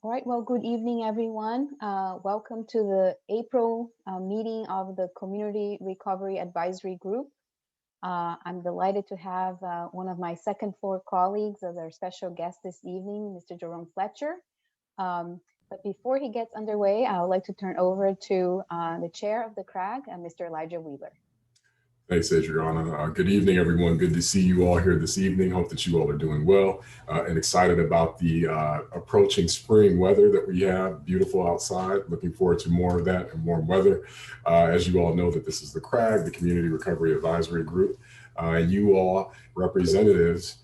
All right, well, good evening, everyone. Welcome to the April meeting of the Community Recovery Advisory Group. I'm delighted to have one of my second floor colleagues as our special guest this evening, Mr. Jerome Fletcher. But before he gets underway, I would like to turn over to the chair of the CRAG, Mr. Elijah Wheeler. Thanks, Adriana. Good evening, everyone. Good to see you all here this evening. Hope that you all are doing well and excited about the approaching spring weather that we have. Beautiful outside. Looking forward to more of that and warm weather. As you all know, that this is the CRAG, the Community Recovery Advisory Group. And you all representatives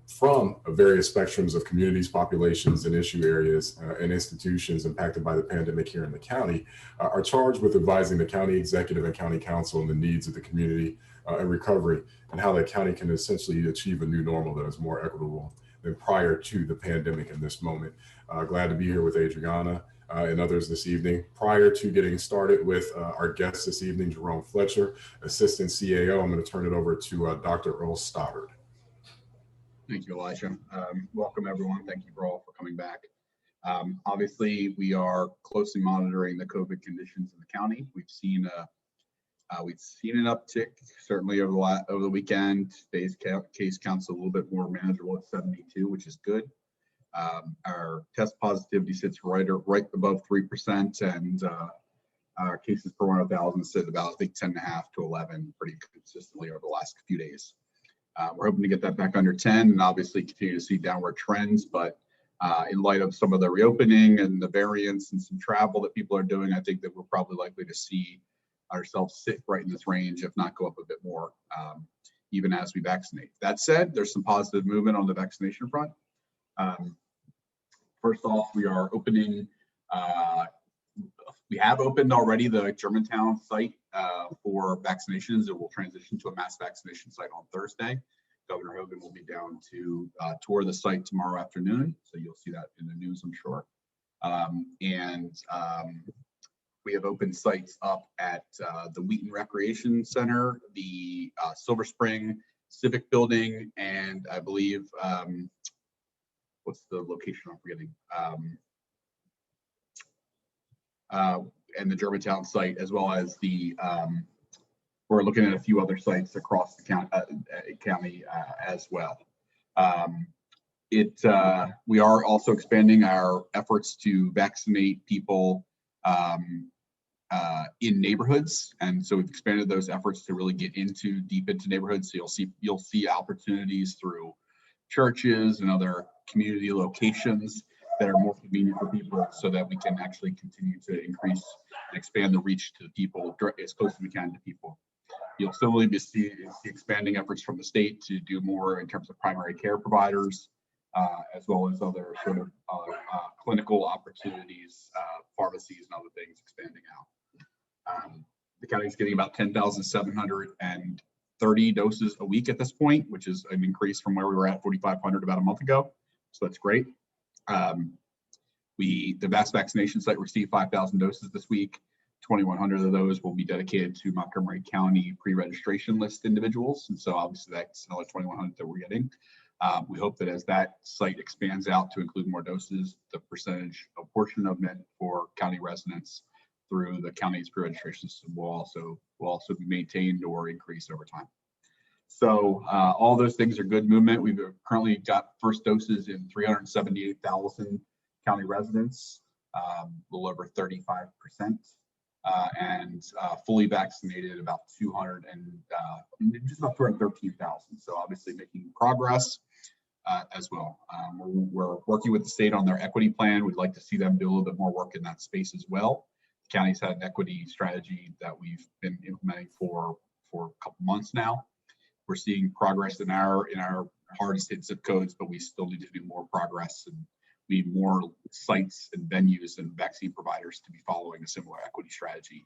from various spectrums of communities, populations, and issue areas and institutions impacted by the pandemic here in the county are charged with advising the county executive and county council on the needs of the community and recovery and how the county can essentially achieve a new normal that is more equitable than prior to the pandemic in this moment. Glad to be here with Adriana and others this evening. Prior to getting started with our guest this evening, Jerome Fletcher, Assistant CAO, I'm going to turn it over to Dr. Earl Stoddard. Thank you, Elijah. Welcome, everyone. Thank you for all for coming back. Obviously, we are closely monitoring the COVID conditions in the county. We've seen an uptick certainly over the weekend. Today's case count's a little bit more manageable at 72, which is good. Our test positivity sits right above 3%, and our cases per 100,000 sit about, I think, 10.5 to 11 pretty consistently over the last few days. We're hoping to get that back under 10 and obviously continue to see downward trends, but in light of some of the reopening and the variants and some travel that people are doing, I think that we're probably likely to see ourselves sit right in this range, if not go up a bit more, even as we vaccinate. That said, there's some positive movement on the vaccination front. First off, we are opening, we have opened already the Germantown site for vaccinations. It will transition to a mass vaccination site on Thursday. Governor Hogan will be down to tour the site tomorrow afternoon, so you'll see that in the news, I'm sure. We have opened sites up at the Wheaton Recreation Center, the Silver Spring Civic Building, and I believe, what's the location I'm forgetting? And the Germantown site, as well as the, we're looking at a few other sites across the county as well. We are also expanding our efforts to vaccinate people in neighborhoods, and so we've expanded those efforts to really get deep into neighborhoods. So you'll see opportunities through churches and other community locations that are more convenient for people, so that we can actually continue to increase and expand the reach to people as close as we can to people. You'll similarly see expanding efforts from the state to do more in terms of primary care providers, as well as other sort of clinical opportunities, pharmacies and other things expanding out. The county is getting about 10,730 doses a week at this point, which is an increase from where we were at 4,500 about a month ago. So that's great. The mass vaccination site received 5,000 doses this week. 2,100 of those will be dedicated to Montgomery County pre-registration list individuals. And so obviously that's another 2,100 that we're getting. We hope that as that site expands out to include more doses, the portion of meant for county residents through the county's pre-registration system will also be maintained or increased over time. So all those things are good movement. We've currently got first doses in 378,000 county residents, a little over 35%, and fully vaccinated about 213,000. So obviously making progress as well. We're working with the state on their equity plan. We'd like to see them do a little bit more work in that space as well. The county's had an equity strategy that we've been implementing for a couple months now. We're seeing progress in our hardest hit zip codes, but we still need to do more progress, and we need more sites and venues and vaccine providers to be following a similar equity strategy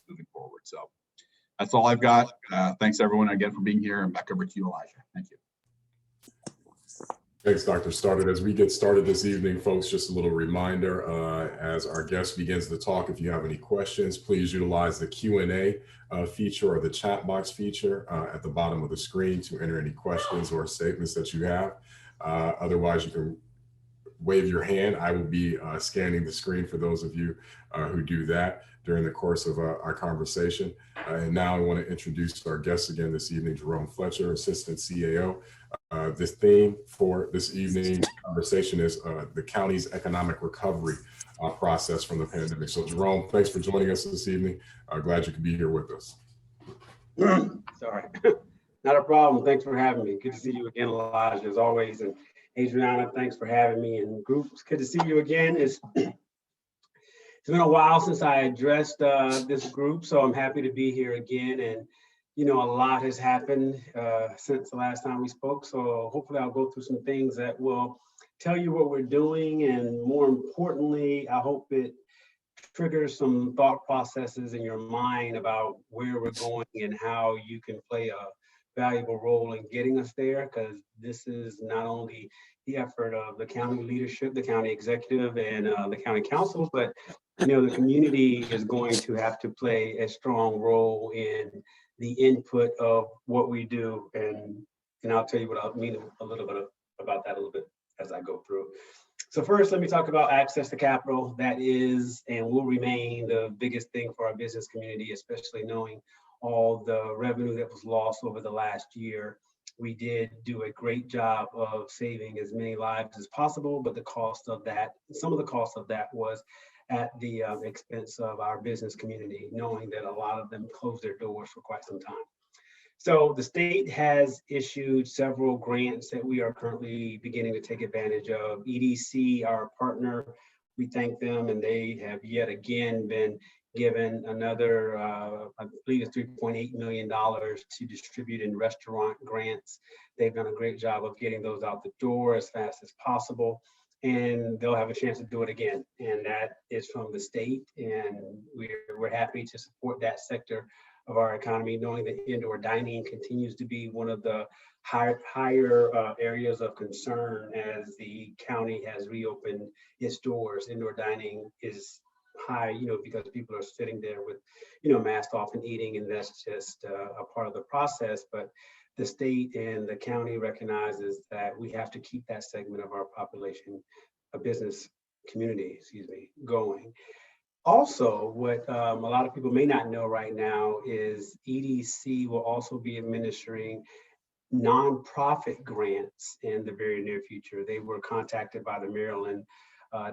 moving forward. So that's all I've got. Thanks everyone again for being here, and back over to you, Elijah. Thank you. Thanks, Dr. Stoddard. As we get started this evening, folks, just a little reminder, as our guest begins to talk, if you have any questions, please utilize the Q&A feature or the chat box feature at the bottom of the screen to enter any questions or statements that you have. Otherwise, you can wave your hand. I will be scanning the screen for those of you who do that during the course of our conversation. And now I want to introduce our guest again this evening, Jerome Fletcher, Assistant CAO. The theme for this evening's conversation is the county's economic recovery process from the pandemic. So Jerome, thanks for joining us this evening. Glad you could be here with us. Sorry, not a problem. Thanks for having me. Good to see you again, Elijah, as always. And Adriana, thanks for having me. And groups, good to see you again. It's been a while since I addressed this group, so I'm happy to be here again. And you know, a lot has happened since the last time we spoke. So hopefully I'll go through some things that will tell you what we're doing. And more importantly, I hope it triggers some thought processes in your mind about where we're going and how you can play a valuable role in getting us there, because this is not only the effort of the county leadership, the county executive, and the county council, but you know, the community is going to have to play a strong role in the input of what we do. And I'll tell you what I mean a little bit about that a little bit as I go through. So first, let me talk about access to capital. That is and will remain the biggest thing for our business community, especially knowing all the revenue that was lost over the last year. We did do a great job of saving as many lives as possible, but the cost of that, some of the cost of that was at the expense of our business community, knowing that a lot of them closed their doors for quite some time. So the state has issued several grants that we are currently beginning to take advantage of. EDC, our partner, we thank them, and they have yet again been given another, I believe it's $3.8 million to distribute in restaurant grants. They've done a great job of getting those out the door as fast as possible, and they'll have a chance to do it again. And that is from the state, and we're happy to support that sector of our economy, knowing that indoor dining continues to be one of the higher areas of concern as the county has reopened its doors. Indoor dining is high, you know, because people are sitting there with, you know, masked off and eating, and that's just a part of the process. But the state and the county recognizes that we have to keep that segment of our population, a business community, excuse me, going. Also, what a lot of people may not know right now is EDC will also be administering nonprofit grants in the very near future. They were contacted by the Maryland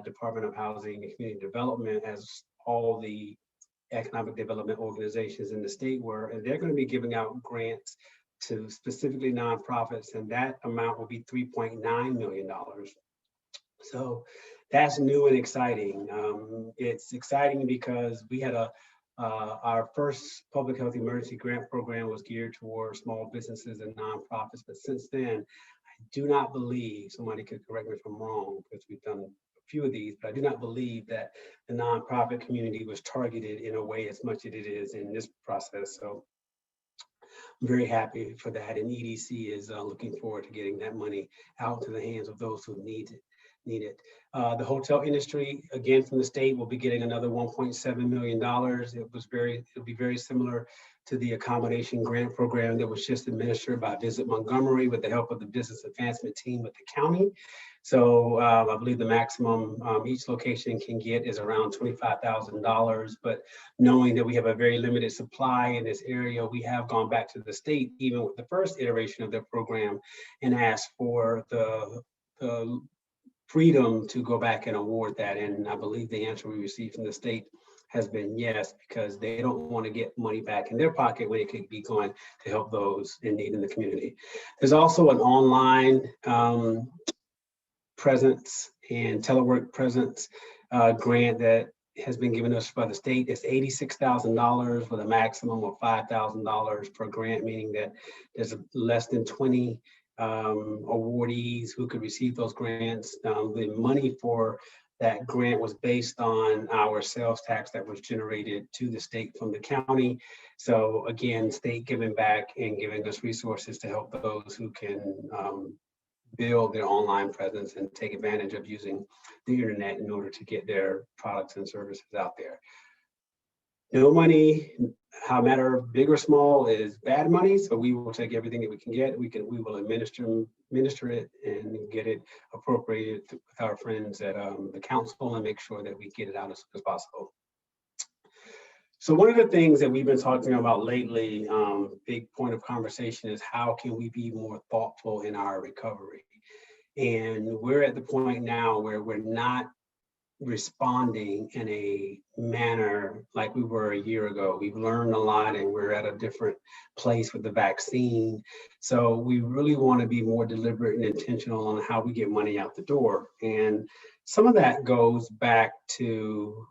Department of Housing and Community Development, as all the economic development organizations in the state were, and they're going to be giving out grants to specifically nonprofits, and that amount will be $3.9 million. So that's new and exciting. It's exciting because we had our first public health emergency grant program was geared towards small businesses and nonprofits, but since then, I do not believe, somebody could correct me if I'm wrong, because we've done a few of these, but I do not believe that the nonprofit community was targeted in a way as much as it is in this process. So I'm very happy for that, and EDC is looking forward to getting that money out to the hands of those who need it. The hotel industry, again from the state, will be getting another $1.7 million. It'll be very similar to the accommodation grant program that was just administered by Visit Montgomery with the help of the business advancement team with the county. So I believe the maximum each location can get is around $25,000, but knowing that we have a very limited supply in this area, we have gone back to the state, even with the first iteration of their program, and asked for the freedom to go back and award that. And I believe the answer we received from the state has been yes, because they don't want to get money back in their pocket when it could be going to help those in need in the community. There's also an online presence and telework presence grant that has been given us by the state. It's $86,000 with a maximum of $5,000 per grant, meaning that there's less than 20 awardees who could receive those grants. The money for that grant was based on our sales tax that was generated to the state from the county. So again, state giving back and giving us resources to help those who can build their online presence and take advantage of using the internet in order to get their products and services out there. no money, how matter big or small, is bad money. So we will take everything that we can get. We will administer it and get it appropriated with our friends at the council and make sure that we get it out as soon as possible. So one of the things that we've been talking about lately, big point of conversation, is how can we be more thoughtful in our recovery? And we're at the point now where we're not responding in a manner like we were a year ago. We've learned a lot and we're at a different place with the vaccine. So we really want to be more deliberate and intentional on how we get money out the door. And some of that goes back to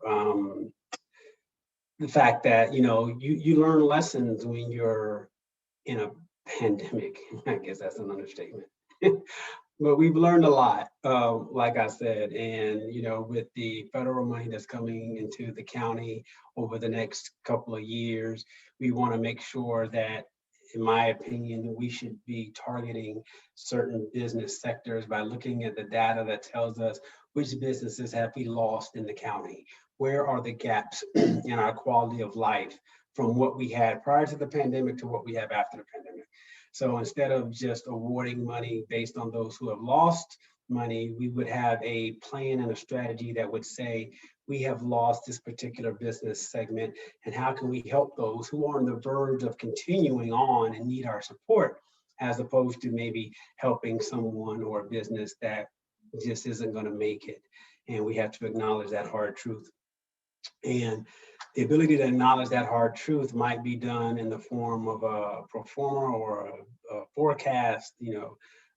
the fact that, you learn lessons when you're in a pandemic. I guess that's an understatement. But we've learned a lot, like I said, and with the federal money that's coming into the county over the next couple of years, we want to make sure that, in my opinion, we should be targeting certain business sectors by looking at the data that tells us which businesses have we lost in the county. Where are the gaps in our quality of life from what we had prior to the pandemic to what we have after the pandemic? So instead of just awarding money based on those who have lost money, we would have a plan and a strategy that would say, we have lost this particular business segment, and how can we help those who are on the verge of continuing on and need our support, as opposed to maybe helping someone or a business that just isn't going to make it. And we have to acknowledge that hard truth. And the ability to acknowledge that hard truth might be done in the form of a pro forma or a forecast,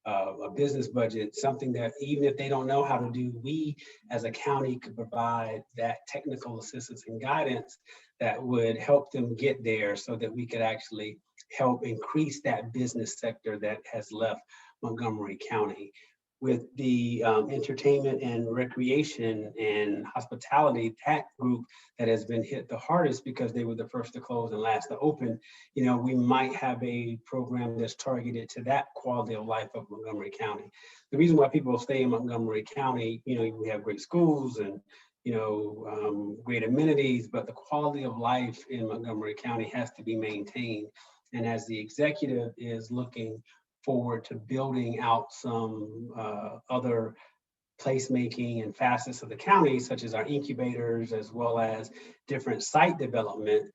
a business budget, something that even if they don't know how to do, we as a county could provide that technical assistance and guidance that would help them get there, so that we could actually help increase that business sector that has left Montgomery County. With the entertainment and recreation and hospitality, that group that has been hit the hardest because they were the first to close and last to open, we might have a program that's targeted to that quality of life of Montgomery County. The reason why people stay in Montgomery County, we have great schools and great amenities, but the quality of life in Montgomery County has to be maintained. And as the executive is looking forward to building out some other placemaking and facets of the county, such as our incubators, as well as different site development,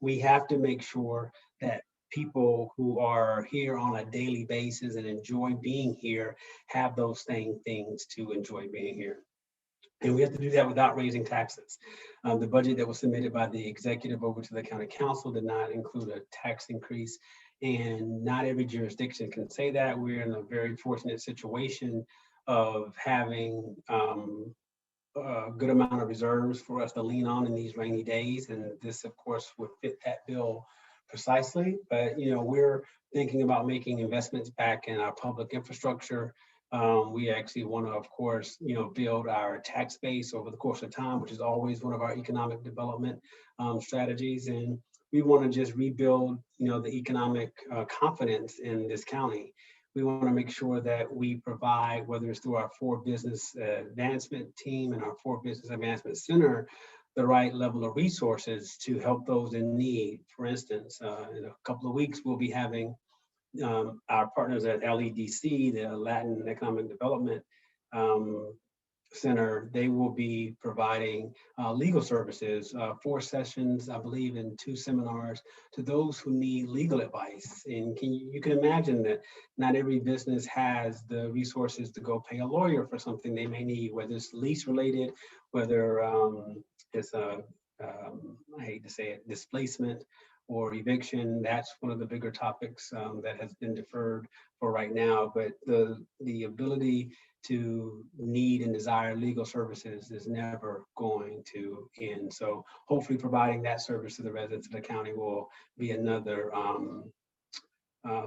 we have to make sure that people who are here on a daily basis and enjoy being here have those same things to enjoy being here. And we have to do that without raising taxes. The budget that was submitted by the executive over to the county council did not include a tax increase. And not every jurisdiction can say that. We're in a very fortunate situation of having a good amount of reserves for us to lean on in these rainy days. And this, of course, would fit that bill precisely. But, we're thinking about making investments back in our public infrastructure. We actually want to, of course, build our tax base over the course of time, which is always one of our economic development strategies. And we want to just rebuild, the economic confidence in this county. We want to make sure that we provide, whether it's through our 4 business advancement team and our 4 business advancement center, the right level of resources to help those in need. For instance, in a couple of weeks, we'll be having our partners at LEDC, the Latin Economic Development Center. They will be providing legal services, 4 sessions, I believe, and 2 seminars to those who need legal advice. And you can imagine that not every business has the resources to go pay a lawyer for something they may need, whether it's lease related, whether it's I hate to say it, displacement or eviction. That's one of the bigger topics that has been deferred for right now. But the ability to need and desire legal services is never going to end. So hopefully providing that service to the residents of the county will be another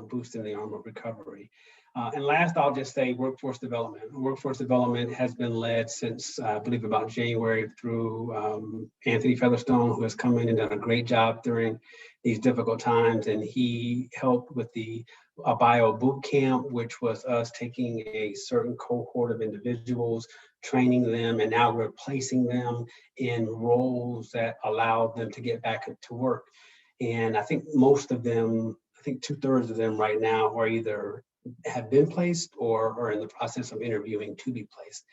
boost in the arm of recovery. And last, I'll just say workforce development. Workforce development has been led since, I believe, about January through Anthony Featherstone, who has come in and done a great job during these difficult times. And he helped with the a bio boot camp, which was us taking a certain cohort of individuals, training them, and now we're placing them in roles that allow them to get back to work. And I think most of them, I think 2/3 of them right now are either have been placed or are in the process of interviewing to be placed.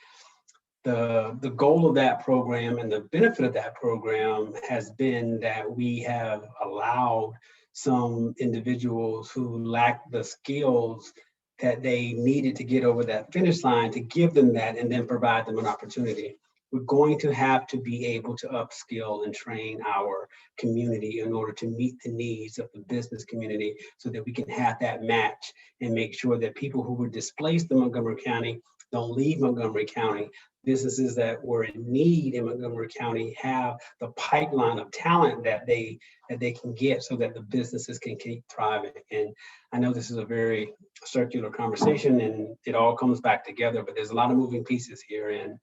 The goal of that program and the benefit of that program has been that we have allowed some individuals who lack the skills that they needed to get over that finish line to give them that and then provide them an opportunity. We're going to have to be able to upskill and train our community in order to meet the needs of the business community so that we can have that match and make sure that people who were displaced in Montgomery County don't leave Montgomery County. Businesses that were in need in Montgomery County have the pipeline of talent that they can get so that the businesses can keep thriving. And I know this is a very circular conversation and it all comes back together, but there's a lot of moving pieces here. And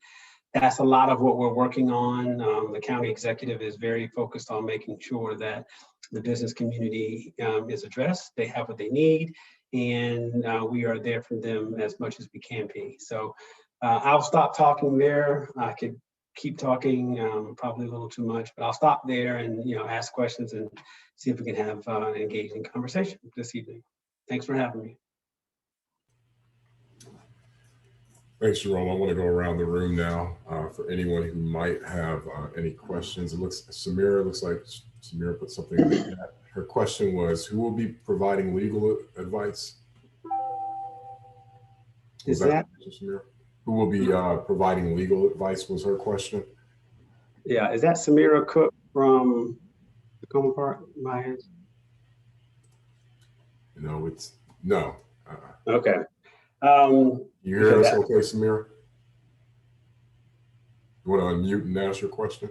that's a lot of what we're working on. The county executive is very focused on making sure that the business community is addressed. They have what they need, and we are there for them as much as we can be. So I'll stop talking there. I could keep talking, probably a little too much, but I'll stop there and ask questions and see if we can have an engaging conversation this evening. Thanks for having me. Thanks, Jerome. I want to go around the room now for anyone who might have any questions. It looks like Samira put something in the chat. Her question was, who will be providing legal advice? Is that Samira? Who will be providing legal advice was her question. Yeah, is that Samira Cook from Tacoma Park, Myers? No, it's no. Okay. You hear us okay, Samira? You want to unmute and ask your question?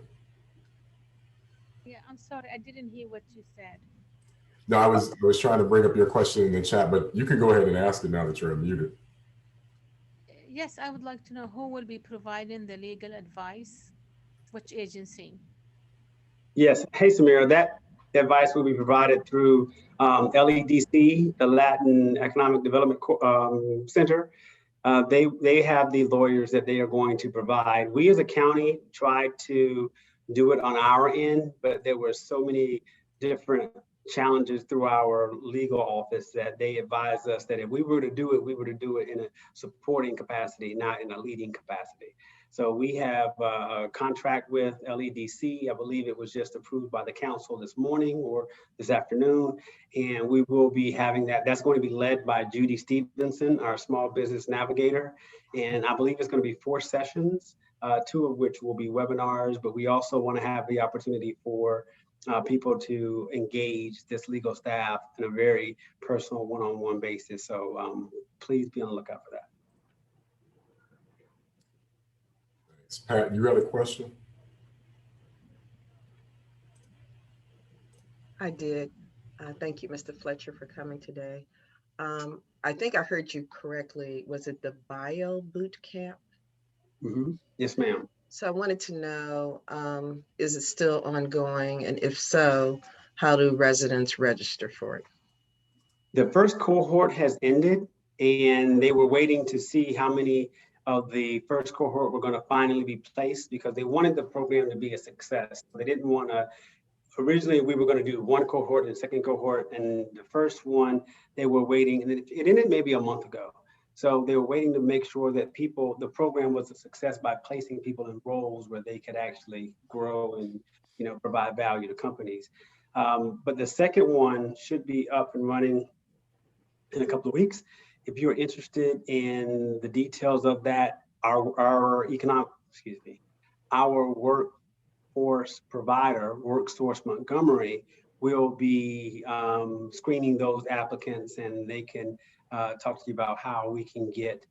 Yeah, I'm sorry, I didn't hear what you said. No, I was trying to bring up your question in the chat, but you can go ahead and ask it now that you're unmuted. Yes, I would like to know who will be providing the legal advice, which agency? Yes, hey Samira, that advice will be provided through LEDC, the Latin Economic Development Center. They have the lawyers that they are going to provide. We as a county tried to do it on our end, but there were so many different challenges through our legal office that they advised us that if we were to do it, we were to do it in a supporting capacity, not in a leading capacity. So we have a contract with LEDC. I believe it was just approved by the council this morning or this afternoon. And we will be having that. That's going to be led by Judy Stevenson, our small business navigator. And I believe it's going to be 4 sessions, 2 of which will be webinars, but we also want to have the opportunity for people to engage this legal staff in a very personal one-on-one basis. So please be on the lookout for that. Thanks. Pat, you had a question? I did. Thank you, Mr. Fletcher, for coming today. I think I heard you correctly. Was it the bio boot camp? Mm-hmm. Yes, ma'am. So I wanted to know, is it still ongoing? And if so, how do residents register for it? The first cohort has ended and they were waiting to see how many of the first cohort were going to finally be placed because they wanted the program to be a success. They didn't want to, originally we were going to do 1 cohort and 2nd cohort, and the first one they were waiting, and it ended maybe a month ago. So they were waiting to make sure that the program was a success by placing people in roles where they could actually grow and provide value to companies. But the second one should be up and running in a couple of weeks. If you're interested in the details of that, our workforce provider, WorkSource Montgomery, will be screening those applicants, and they can talk to you about how we can get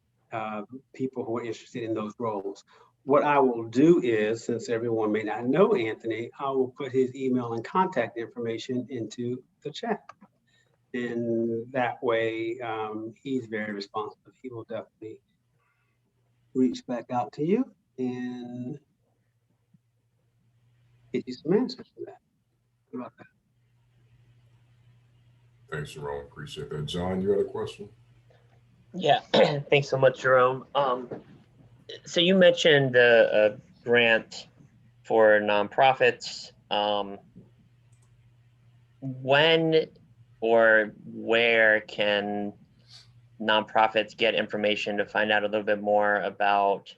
people who are interested in those roles. What I will do is, since everyone may not know Anthony, I will put his email and contact information into the chat. And that way, he's very responsive. He will definitely reach back out to you and get you some answers for that. How about that? Thanks, Jerome. Appreciate that. John, you had a question? Yeah, thanks so much, Jerome. So you mentioned a grant for nonprofits. When or where can nonprofits get information to find out a little bit more about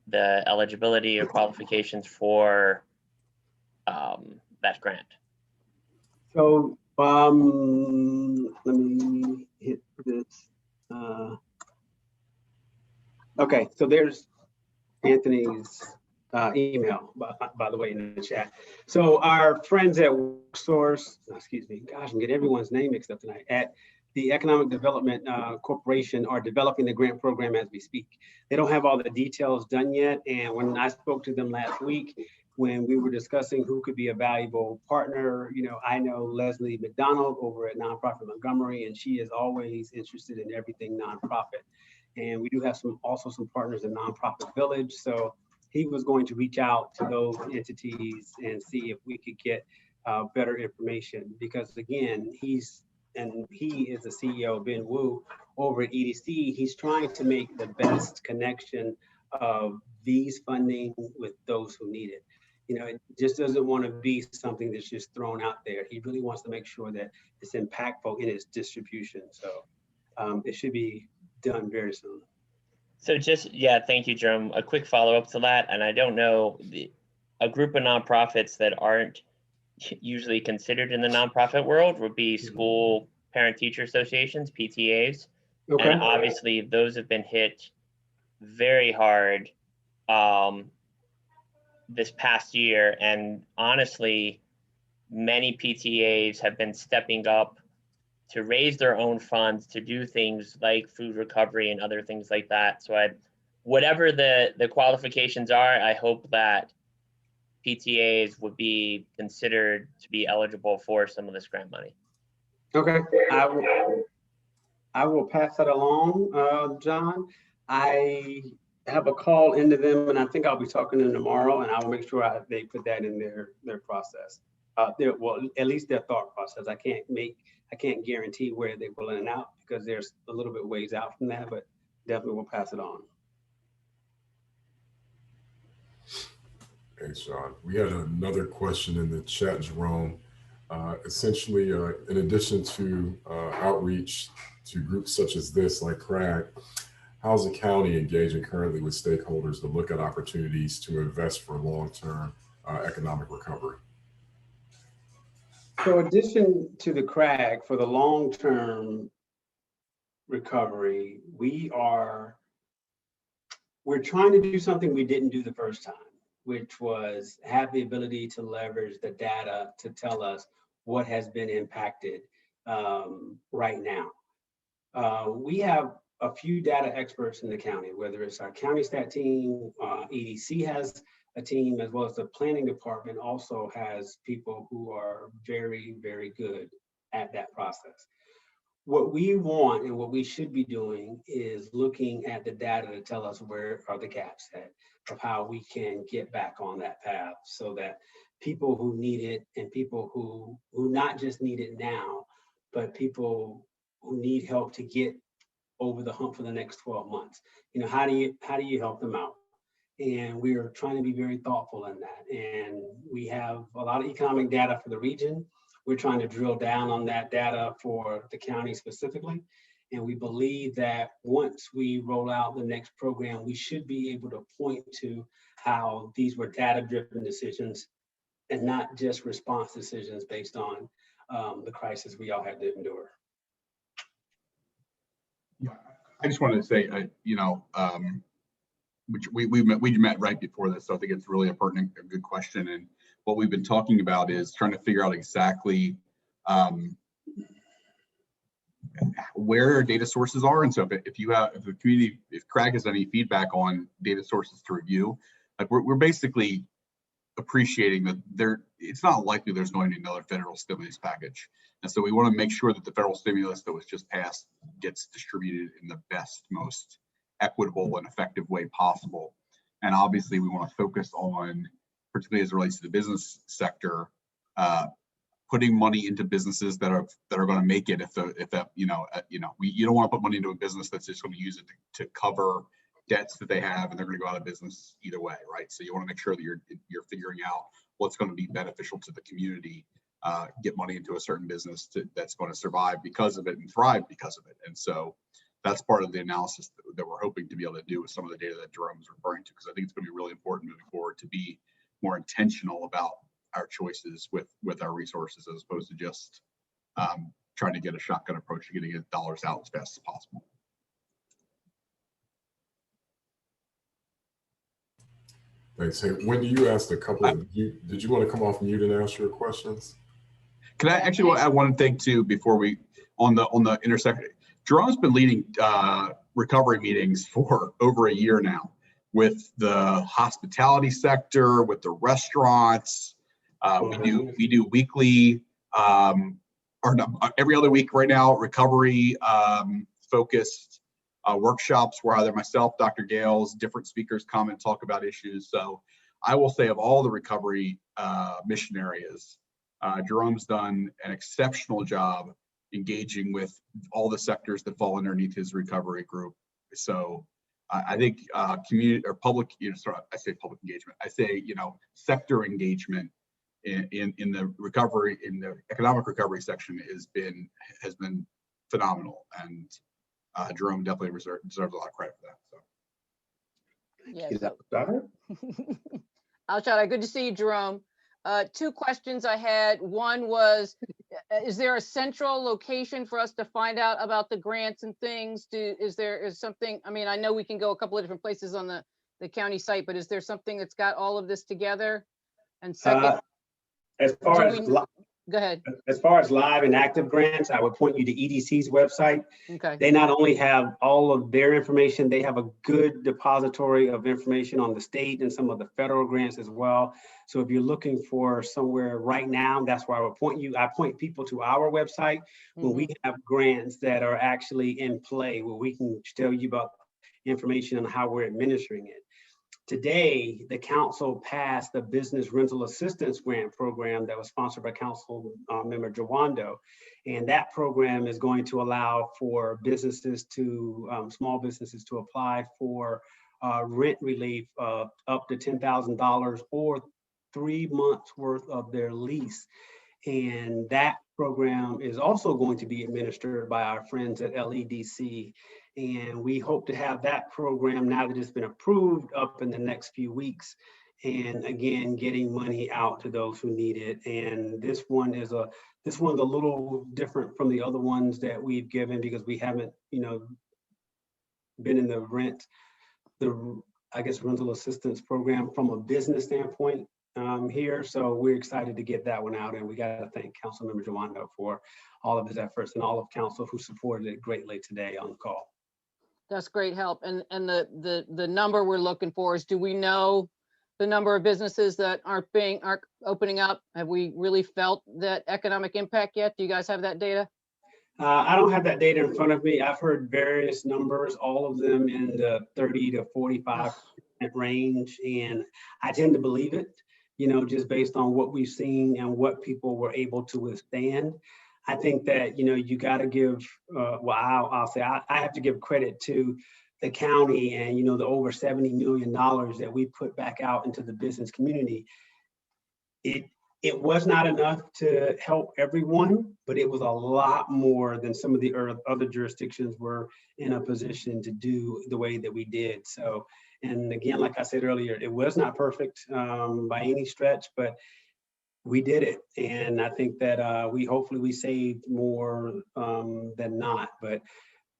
the eligibility or qualifications for that grant? So let me hit this. Okay, so there's Anthony's email, by the way, in the chat. So our friends at WorkSource, excuse me, gosh, I'm getting everyone's name mixed up tonight, at the Economic Development Corporation are developing the grant program as we speak. They don't have all the details done yet. And when I spoke to them last week, when we were discussing who could be a valuable partner, I know Leslie McDonald over at Nonprofit Montgomery, and she is always interested in everything nonprofit. And we do have also some partners in Nonprofit Village. So he was going to reach out to those entities and see if we could get better information, because again, he is the CEO, Ben Wu, over at EDC. He's trying to make the best connection of these funding with those who need it. It just doesn't want to be something that's just thrown out there. He really wants to make sure that it's impactful in its distribution. So it should be done very soon. So thank you, Jerome. A quick follow-up to that, and I don't know, a group of nonprofits that aren't usually considered in the nonprofit world would be school parent-teacher associations, PTAs. Okay. And obviously those have been hit very hard this past year. And honestly, many PTAs have been stepping up to raise their own funds to do things like food recovery and other things like that. So whatever the qualifications are, I hope that PTAs would be considered to be eligible for some of this grant money. Okay, I will pass that along, John. I have a call into them, and I think I'll be talking to them tomorrow, and I will make sure they put that in their process. Well, at least their thought process. I can't guarantee where they will in and out, because there's a little bit ways out from that, but definitely will pass it on. Thanks, John. We had another question in the chat, Jerome. Essentially, in addition to outreach to groups such as this, like CRAG, how's the county engaging currently with stakeholders to look at opportunities to invest for long-term economic recovery? So in addition to the CRAG, for the long-term recovery, we're trying to do something we didn't do the first time, which was have the ability to leverage the data to tell us what has been impacted right now. We have a few data experts in the county, whether it's our county stat team, EDC has a team, as well as the planning department also has people who are very, very good at that process. What we want and what we should be doing is looking at the data to tell us where are the gaps of how we can get back on that path, so that people who need it, and people who not just need it now, but people who need help to get over the hump for the next 12 months. How do you help them out? And we are trying to be very thoughtful in that. And we have a lot of economic data for the region. We're trying to drill down on that data for the county specifically. And we believe that once we roll out the next program, we should be able to point to how these were data-driven decisions and not just response decisions based on the crisis we all had to endure. Yeah, I just wanted to say, which we met right before this, so I think it's really a good question. And what we've been talking about is trying to figure out exactly where our data sources are. And so if CRAG has any feedback on data sources to review, like we're basically appreciating that it's not likely there's going to be another federal stimulus package. And so we want to make sure that the federal stimulus that was just passed gets distributed in the best, most equitable and effective way possible. And obviously we want to focus on, particularly as it relates to the business sector, putting money into businesses that are going to make it. You don't want to put money into a business that's just going to use it to cover debts that they have, and they're going to go out of business either way, right? So you want to make sure that you're figuring out what's going to be beneficial to the community. Get money into a certain business that's going to survive because of it and thrive because of it. And so that's part of the analysis that we're hoping to be able to do with some of the data that Jerome's referring to, because I think it's going to be really important moving forward to be more intentional about our choices with our resources, as opposed to just trying to get a shotgun approach to getting dollars out as fast as possible. Thanks. Hey, Wendy, you asked a couple of, did you want to come off mute and ask your questions? Can I actually add one thing too before we, on the intersection? Jerome's been leading recovery meetings for over a year now with the hospitality sector, with the restaurants. We do weekly, or no, every other week right now, recovery focused workshops where either myself, Dr. Gales, different speakers come and talk about issues. So I will say, of all the recovery mission areas, Jerome's done an exceptional job engaging with all the sectors that fall underneath his recovery group. So I think community or public, I say public engagement, I say, sector engagement in the recovery, in the economic recovery section has been phenomenal. And Jerome definitely deserves a lot of credit for that. So. Yeah, Al-Shaddai, good to see you, Jerome. Two questions I had. One was, is there a central location for us to find out about the grants and things? Is something, I mean, I know we can go a couple of different places on the county site, but is there something that's got all of this together? And second, go ahead. As far as live and active grants, I would point you to EDC's website. Okay. They not only have all of their information, they have a good depository of information on the state and some of the federal grants as well. So if you're looking for somewhere right now, that's where I would point you. I point people to our website where we have grants that are actually in play, where we can tell you about information on how we're administering it. Today, the council passed the Business Rental Assistance Grant Program that was sponsored by Council Member Jawando. And that program is going to allow for businesses to, small businesses to apply for rent relief of up to $10,000 or 3 months worth of their lease. And that program is also going to be administered by our friends at LEDC. And we hope to have that program, now that it's been approved, up in the next few weeks. And again, getting money out to those who need it. And this one's a little different from the other ones that we've given, because we haven't, been in the rental assistance program from a business standpoint here. So we're excited to get that one out. And we got to thank Councilmember Jawando for all of his efforts and all of council who supported it greatly today on the call. That's great help. And the number we're looking for is, do we know the number of businesses that aren't opening up? Have we really felt that economic impact yet? Do you guys have that data? I don't have that data in front of me. I've heard various numbers, all of them in the 30 to 45% range. And I tend to believe it, just based on what we've seen and what people were able to withstand. I think that, you got to give, I'll say I have to give credit to the county and, the over $70 million that we put back out into the business community. It was not enough to help everyone, but it was a lot more than some of the other jurisdictions were in a position to do the way that we did. So, and again, like I said earlier, it was not perfect by any stretch, but we did it. And I think that hopefully we saved more than not, but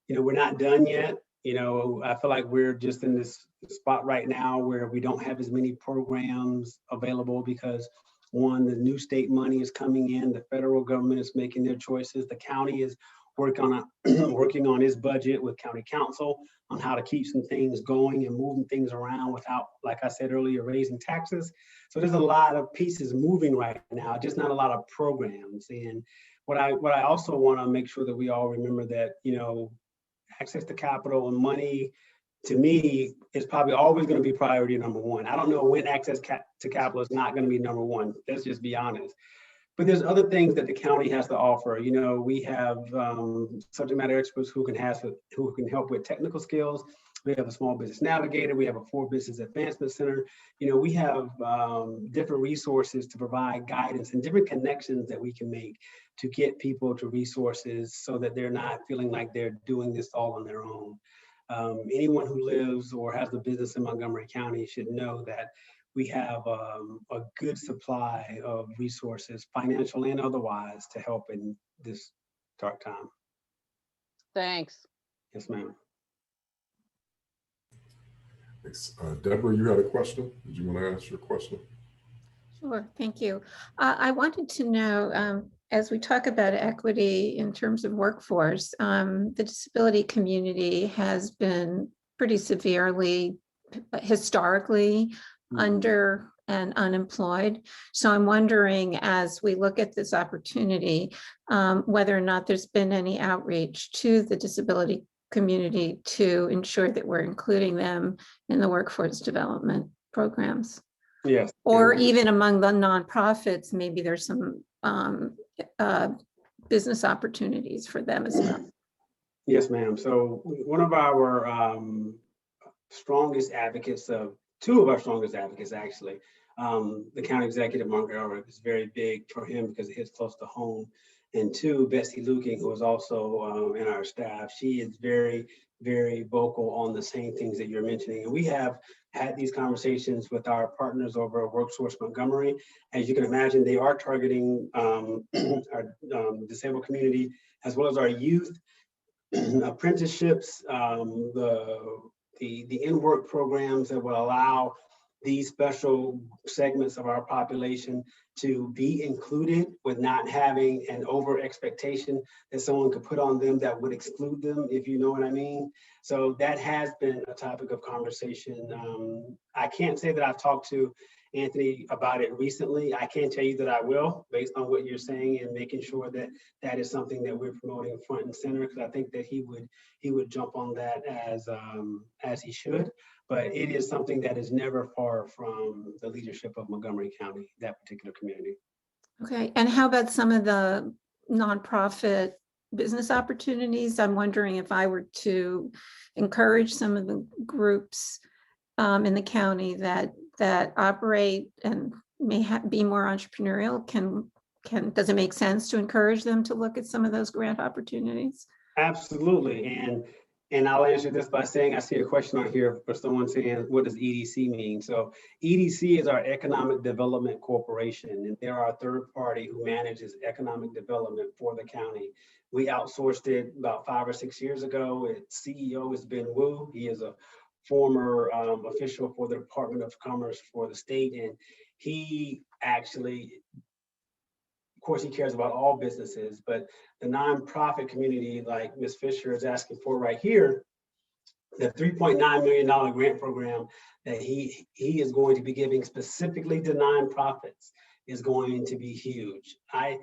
we're not done yet. I feel like we're just in this spot right now where we don't have as many programs available because, one, the new state money is coming in, the federal government is making their choices, the county is working on his budget with county council on how to keep some things going and moving things around without, like I said earlier, raising taxes. So there's a lot of pieces moving right now, just not a lot of programs. And what I also want to make sure that we all remember that, access to capital and money, to me, is probably always going to be priority number one. I don't know when access to capital is not going to be number one. Let's just be honest. But there's other things that the county has to offer. You know, we have subject matter experts who can help with technical skills. We have a small business navigator. We have a 4 business advancement center. You know, we have different resources to provide guidance and different connections that we can make to get people to resources so that they're not feeling like they're doing this all on their own. Anyone who lives or has a business in Montgomery County should know that we have a good supply of resources, financial and otherwise, to help in this dark time. Thanks. Yes, ma'am. Thanks. Deborah, you had a question? Did you want to ask your question? Sure, thank you. I wanted to know, as we talk about equity in terms of workforce, the disability community has been pretty severely, historically, under and unemployed. So I'm wondering, as we look at this opportunity, whether or not there's been any outreach to the disability community to ensure that we're including them in the workforce development programs. Yes. Or even among the nonprofits, maybe there's some business opportunities for them as well. Yes, ma'am. So one of our strongest advocates, two of our strongest advocates actually, the county executive, Mark Elrick, is very big for him because it hits close to home. And 2, Betsy Luking, who is also in our staff, she is very, very vocal on the same things that you're mentioning. And we have had these conversations with our partners over at WorkSource Montgomery. As you can imagine, they are targeting our disabled community, as well as our youth, apprenticeships, the in-work programs that will allow these special segments of our population to be included with not having an over expectation that someone could put on them that would exclude them, if you know what I mean. So that has been a topic of conversation. I can't say that I've talked to Anthony about it recently. I can tell you that I will, based on what you're saying, and making sure that that is something that we're promoting front and center, because I think that he would jump on that as he should. But it is something that is never far from the leadership of Montgomery County, that particular community. Okay, and how about some of the nonprofit business opportunities? I'm wondering if I were to encourage some of the groups in the county that operate and may be more entrepreneurial, does it make sense to encourage them to look at some of those grant opportunities? Absolutely, and I'll answer this by saying, I see a question on here for someone saying, what does EDC mean? So EDC is our Economic Development Corporation, and they're our third party who manages economic development for the county. We outsourced it about 5 or 6 years ago. Its CEO is Ben Wu. He is a former official for the Department of Commerce for the state, and he actually, of course, he cares about all businesses, but the nonprofit community, like Ms. Fisher is asking for right here, the $3.9 million grant program that he is going to be giving specifically to nonprofits is going to be huge. I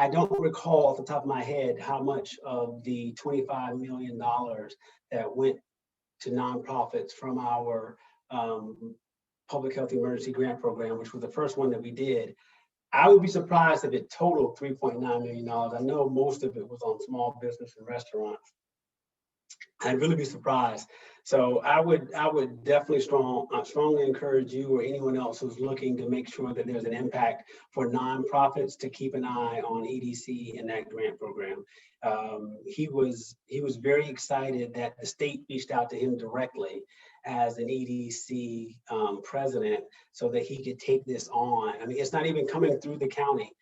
don't recall off the top of my head how much of the $25 million that went to nonprofits from our public health emergency grant program, which was the first one that we did. I would be surprised if it totaled $3.9 million. I know most of it was on small business and restaurants. I'd really be surprised. So I would definitely strongly encourage you or anyone else who's looking to make sure that there's an impact for nonprofits to keep an eye on EDC and that grant program. He was very excited that the state reached out to him directly as an EDC president so that he could take this on. I mean, it's not even coming through the county.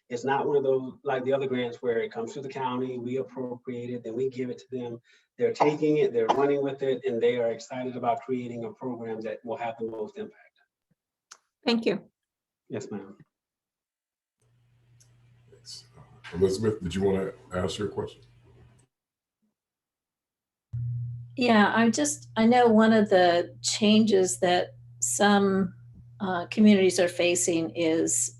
It's not one of those like the other grants where it comes through the county, we appropriate it, then we give it to them. They're taking it, they're running with it, and they are excited about creating a program that will have the most impact. Thank you. Yes, ma'am. Thanks. Elizabeth, did you want to ask your question? Yeah, I know one of the changes that some communities are facing is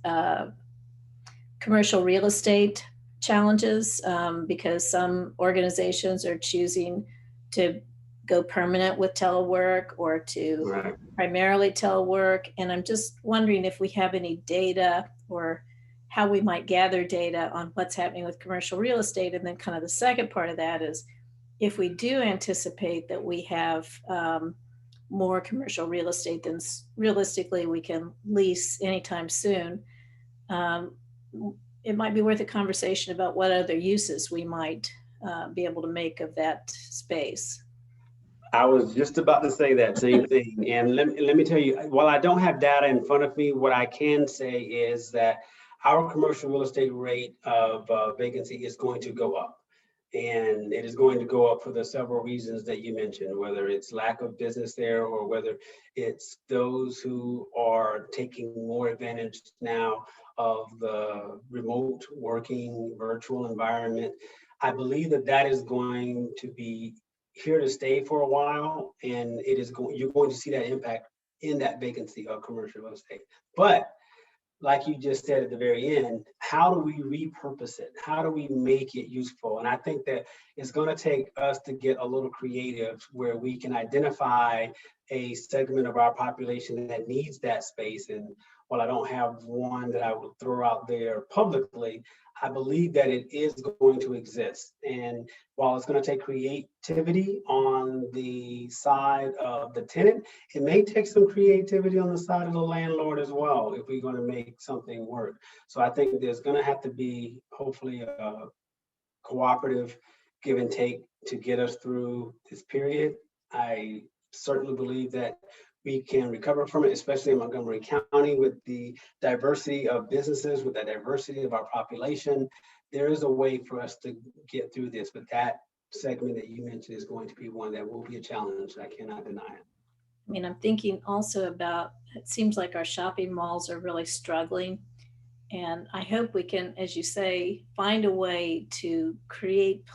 commercial real estate challenges because some organizations are choosing to go permanent with telework or to primarily telework. And I'm just wondering if we have any data or how we might gather data on what's happening with commercial real estate. And then kind of the second part of that is, if we do anticipate that we have more commercial real estate than realistically we can lease anytime soon, it might be worth a conversation about what other uses we might be able to make of that space. I was just about to say that same thing. And let me tell you, while I don't have data in front of me, what I can say is that our commercial real estate rate of vacancy is going to go up. And it is going to go up for the several reasons that you mentioned, whether it's lack of business there or whether it's those who are taking more advantage now of the remote working virtual environment. I believe that that is going to be here to stay for a while, and you're going to see that impact in that vacancy of commercial real estate. But like you just said at the very end, how do we repurpose it? How do we make it useful? And I think that it's going to take us to get a little creative where we can identify a segment of our population that needs that space. And while I don't have one that I would throw out there publicly, I believe that it is going to exist. And while it's going to take creativity on the side of the tenant, it may take some creativity on the side of the landlord as well, if we're going to make something work. So I think there's going to have to be, hopefully, a cooperative give and take to get us through this period. I certainly believe that we can recover from it, especially in Montgomery County with the diversity of businesses, with the diversity of our population. There is a way for us to get through this, but that segment that you mentioned is going to be one that will be a challenge. I cannot deny it. I mean, I'm thinking also about, it seems like our shopping malls are really struggling. And I hope we can, as you say, find a way to create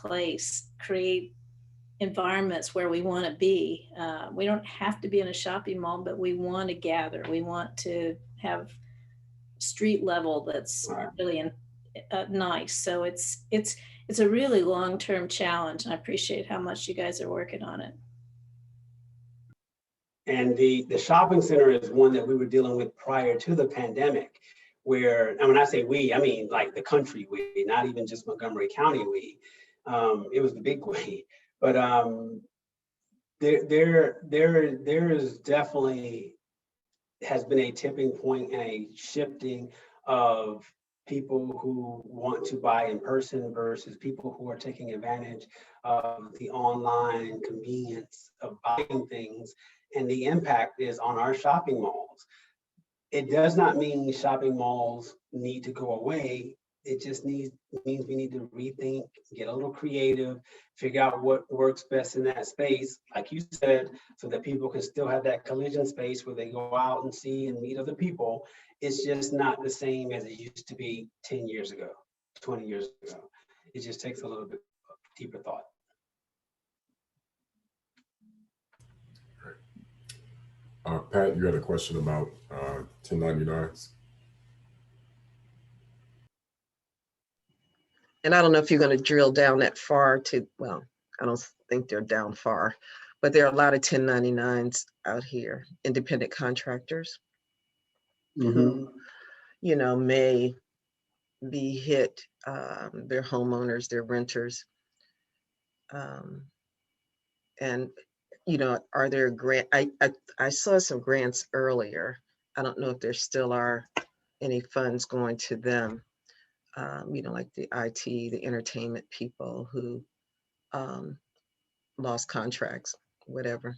environments where we want to be. We don't have to be in a shopping mall, but we want to gather. We want to have street level that's really nice. So it's a really long-term challenge, and I appreciate how much you guys are working on it. And the shopping center is one that we were dealing with prior to the pandemic, where, and when I say we, I mean like the country we, not even just Montgomery County we. It was the big we. But there is definitely has been a tipping point and a shifting of people who want to buy in person versus people who are taking advantage of the online convenience of buying things. And the impact is on our shopping malls. It does not mean shopping malls need to go away. It just means we need to rethink, get a little creative, figure out what works best in that space, like you said, so that people can still have that collision space where they go out and see and meet other people. It's just not the same as it used to be 10 years ago, 20 years ago. It just takes a little bit deeper thought. Pat, you had a question about 1099s? And I don't know if you're going to drill down that far to, well, I don't think they're down far, but there are a lot of 1099s out here, independent contractors who, you know, may be hit, they're homeowners, they're renters. And, you know, are there grant, I saw some grants earlier. I don't know if there still are any funds going to them. You know, like the IT, the entertainment people who lost contracts, whatever,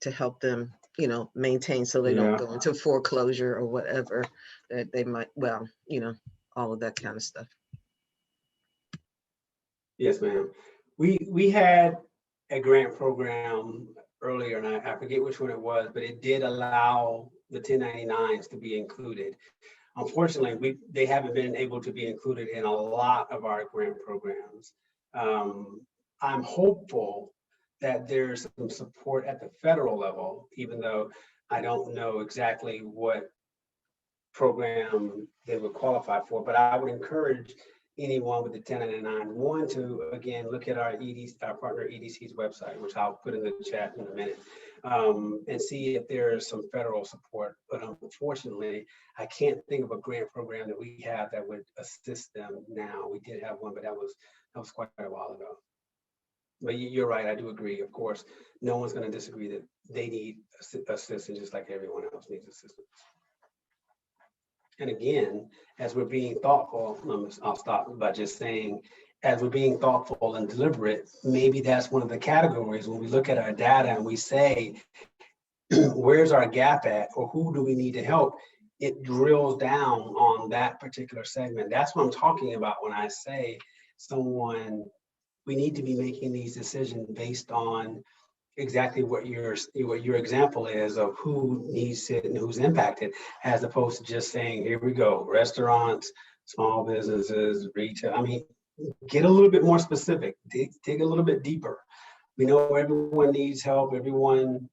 to help them, you know, maintain so they don't go into foreclosure or whatever that they might, well, you know, all of that kind of stuff. Yes, ma'am. We had a grant program earlier, and I forget which one it was, but it did allow the 1099s to be included. Unfortunately, they haven't been able to be included in a lot of our grant programs. I'm hopeful that there's some support at the federal level, even though I don't know exactly what program they would qualify for, but I would encourage anyone with the 1099. One, to again, look at our our partner EDC's website, which I'll put in the chat in a minute, and see if there's some federal support. But unfortunately, I can't think of a grant program that we have that would assist them now. We did have one, but that was quite a while ago. But you're right, I do agree. Of course, no one's going to disagree that they need assistance just like everyone else needs assistance. And again, as we're being thoughtful, I'll stop by just saying, as we're being thoughtful and deliberate, maybe that's one of the categories when we look at our data and we say, where's our gap at, or who do we need to help? It drills down on that particular segment. That's what I'm talking about when I say we need to be making these decisions based on exactly what your example is of who needs it and who's impacted, as opposed to just saying, here we go, restaurants, small businesses, retail. I mean, get a little bit more specific, dig a little bit deeper. We know everyone needs help. Everyone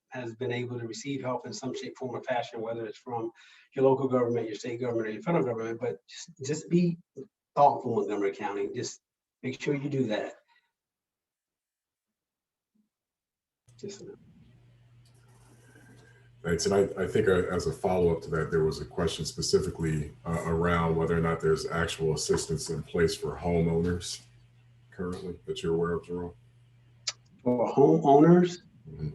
has been able to receive help in some shape, form, or fashion, whether it's from your local government, your state government, or your federal government, but just be thoughtful, Montgomery County. Just make sure you do that. Thanks. And I think as a follow-up to that, there was a question specifically around whether or not there's actual assistance in place for homeowners currently that you're aware of, Jerome? For homeowners? Mm-hmm.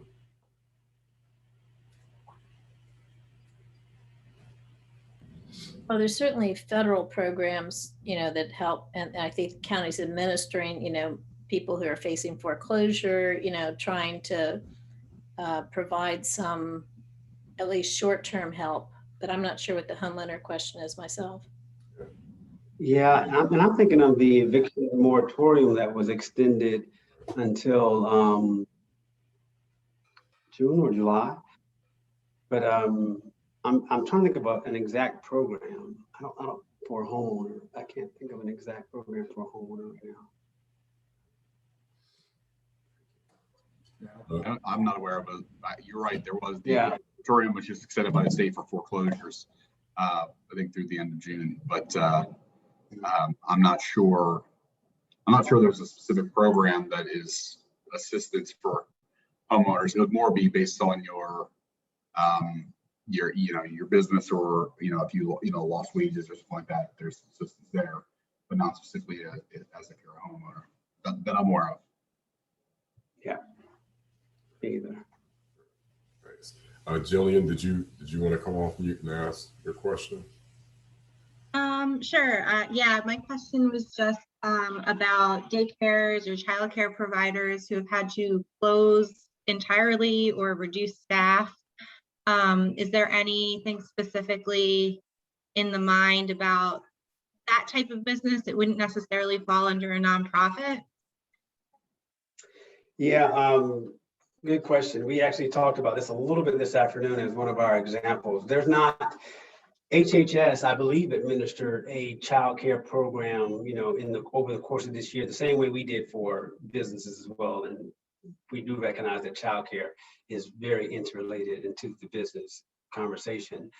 Well, there's certainly federal programs, that help, and I think the county's administering, people who are facing foreclosure, trying to provide some at least short-term help, but I'm not sure what the homeowner question is myself. Yeah, and I'm thinking of the eviction moratorium that was extended until June or July. But I'm trying to think about an exact program. I don't for a homeowner. I can't think of an exact program for a homeowner right now. I'm not aware of it. You're right. There was the moratorium, which is extended by the state for foreclosures, I think through the end of June. But I'm not sure. There's a specific program that is assistance for homeowners. It would more be based on your business, or if you lost wages or something like that. There's assistance there, but not specifically as if you're a homeowner that I'm aware of. Yeah. Either. Thanks. Jillian, did you want to come off mute and ask your question? Sure. Yeah, my question was just about daycares or childcare providers who have had to close entirely or reduce staff. Is there anything specifically in the mind about that type of business that wouldn't necessarily fall under a nonprofit? Yeah, good question. We actually talked about this a little bit this afternoon as one of our examples. There's not, HHS, I believe, administered a child care program, over the course of this year, the same way we did for businesses as well. And we do recognize that child care is very interrelated into the business conversation.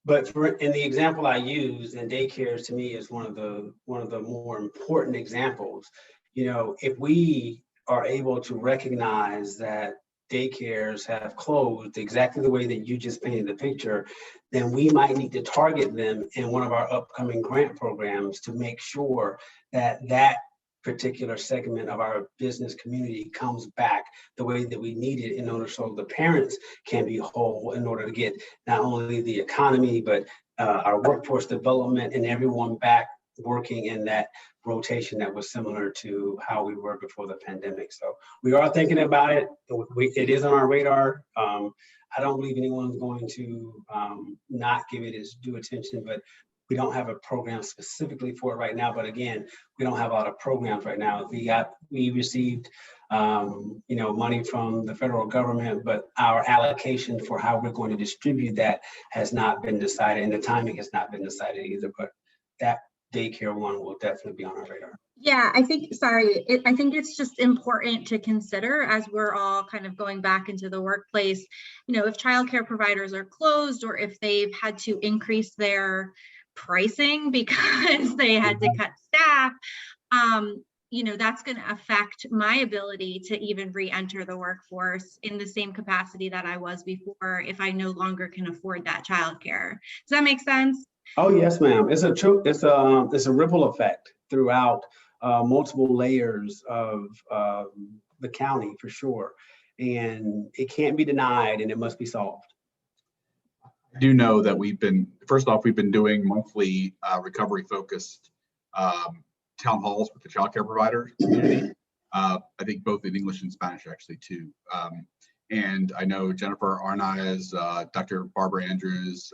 But in the example I used, and daycares to me is one of the more important examples. If we are able to recognize that daycares have closed exactly the way that you just painted the picture, then we might need to target them in one of our upcoming grant programs to make sure that that particular segment of our business community comes back the way that we need it, in order so the parents can be whole, in order to get not only the economy, but our workforce development and everyone back working in that rotation that was similar to how we were before the pandemic. So we are thinking about it. It is on our radar. I don't believe anyone's going to not give it its due attention, but we don't have a program specifically for it right now. But again, we don't have a lot of programs right now. We received money from the federal government, but our allocation for how we're going to distribute that has not been decided, and the timing has not been decided either. But that daycare one will definitely be on our radar. Yeah, I think it's just important to consider as we're all kind of going back into the workplace, if childcare providers are closed, or if they've had to increase their pricing because they had to cut staff, you know, that's going to affect my ability to even re-enter the workforce in the same capacity that I was before if I no longer can afford that childcare. Does that make sense? Oh, yes, ma'am. It's a ripple effect throughout multiple layers of the county for sure. And it can't be denied and it must be solved. I do know that first off, we've been doing monthly recovery focused town halls with the childcare provider community. I think both in English and Spanish actually too. And I know Jennifer Arnaiz, Dr. Barbara Andrews,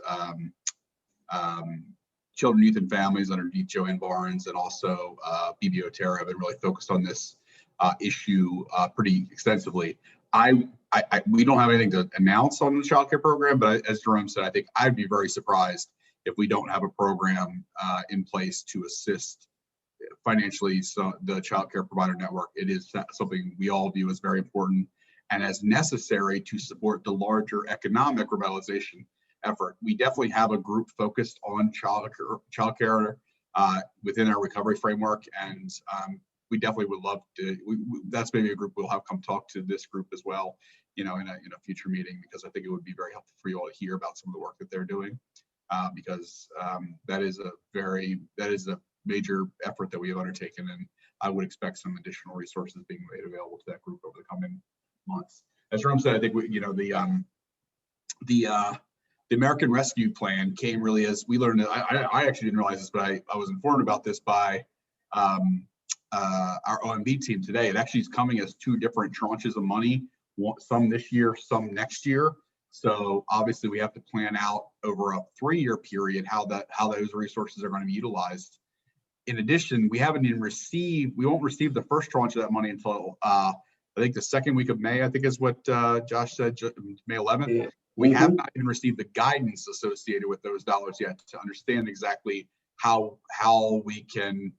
Children, Youth and Families underneath Joanne Barnes, and also BB Otero have been really focused on this issue pretty extensively. We don't have anything to announce on the childcare program, but as Jerome said, I think I'd be very surprised if we don't have a program in place to assist financially the childcare provider network. It is something we all view as very important and as necessary to support the larger economic revitalization effort. We definitely have a group focused on childcare within our recovery framework, and we definitely would love to. That's maybe a group we'll have come talk to this group as well, you know, in a future meeting, because I think it would be very helpful for you all to hear about some of the work that they're doing, because that is a major effort that we have undertaken, and I would expect some additional resources being made available to that group over the coming months. As Jerome said, I think the American Rescue Plan came really as we learned. I actually didn't realize this, but I was informed about this by our OMB team today. It actually is coming as 2 different tranches of money, some this year, some next year. So obviously we have to plan out over a 3-year period how those resources are going to be utilized. In addition, we won't receive the first tranche of that money until I think the second week of May, I think is what Josh said, May 11th. Yeah. We have not even received the guidance associated with those dollars yet to understand exactly how we can,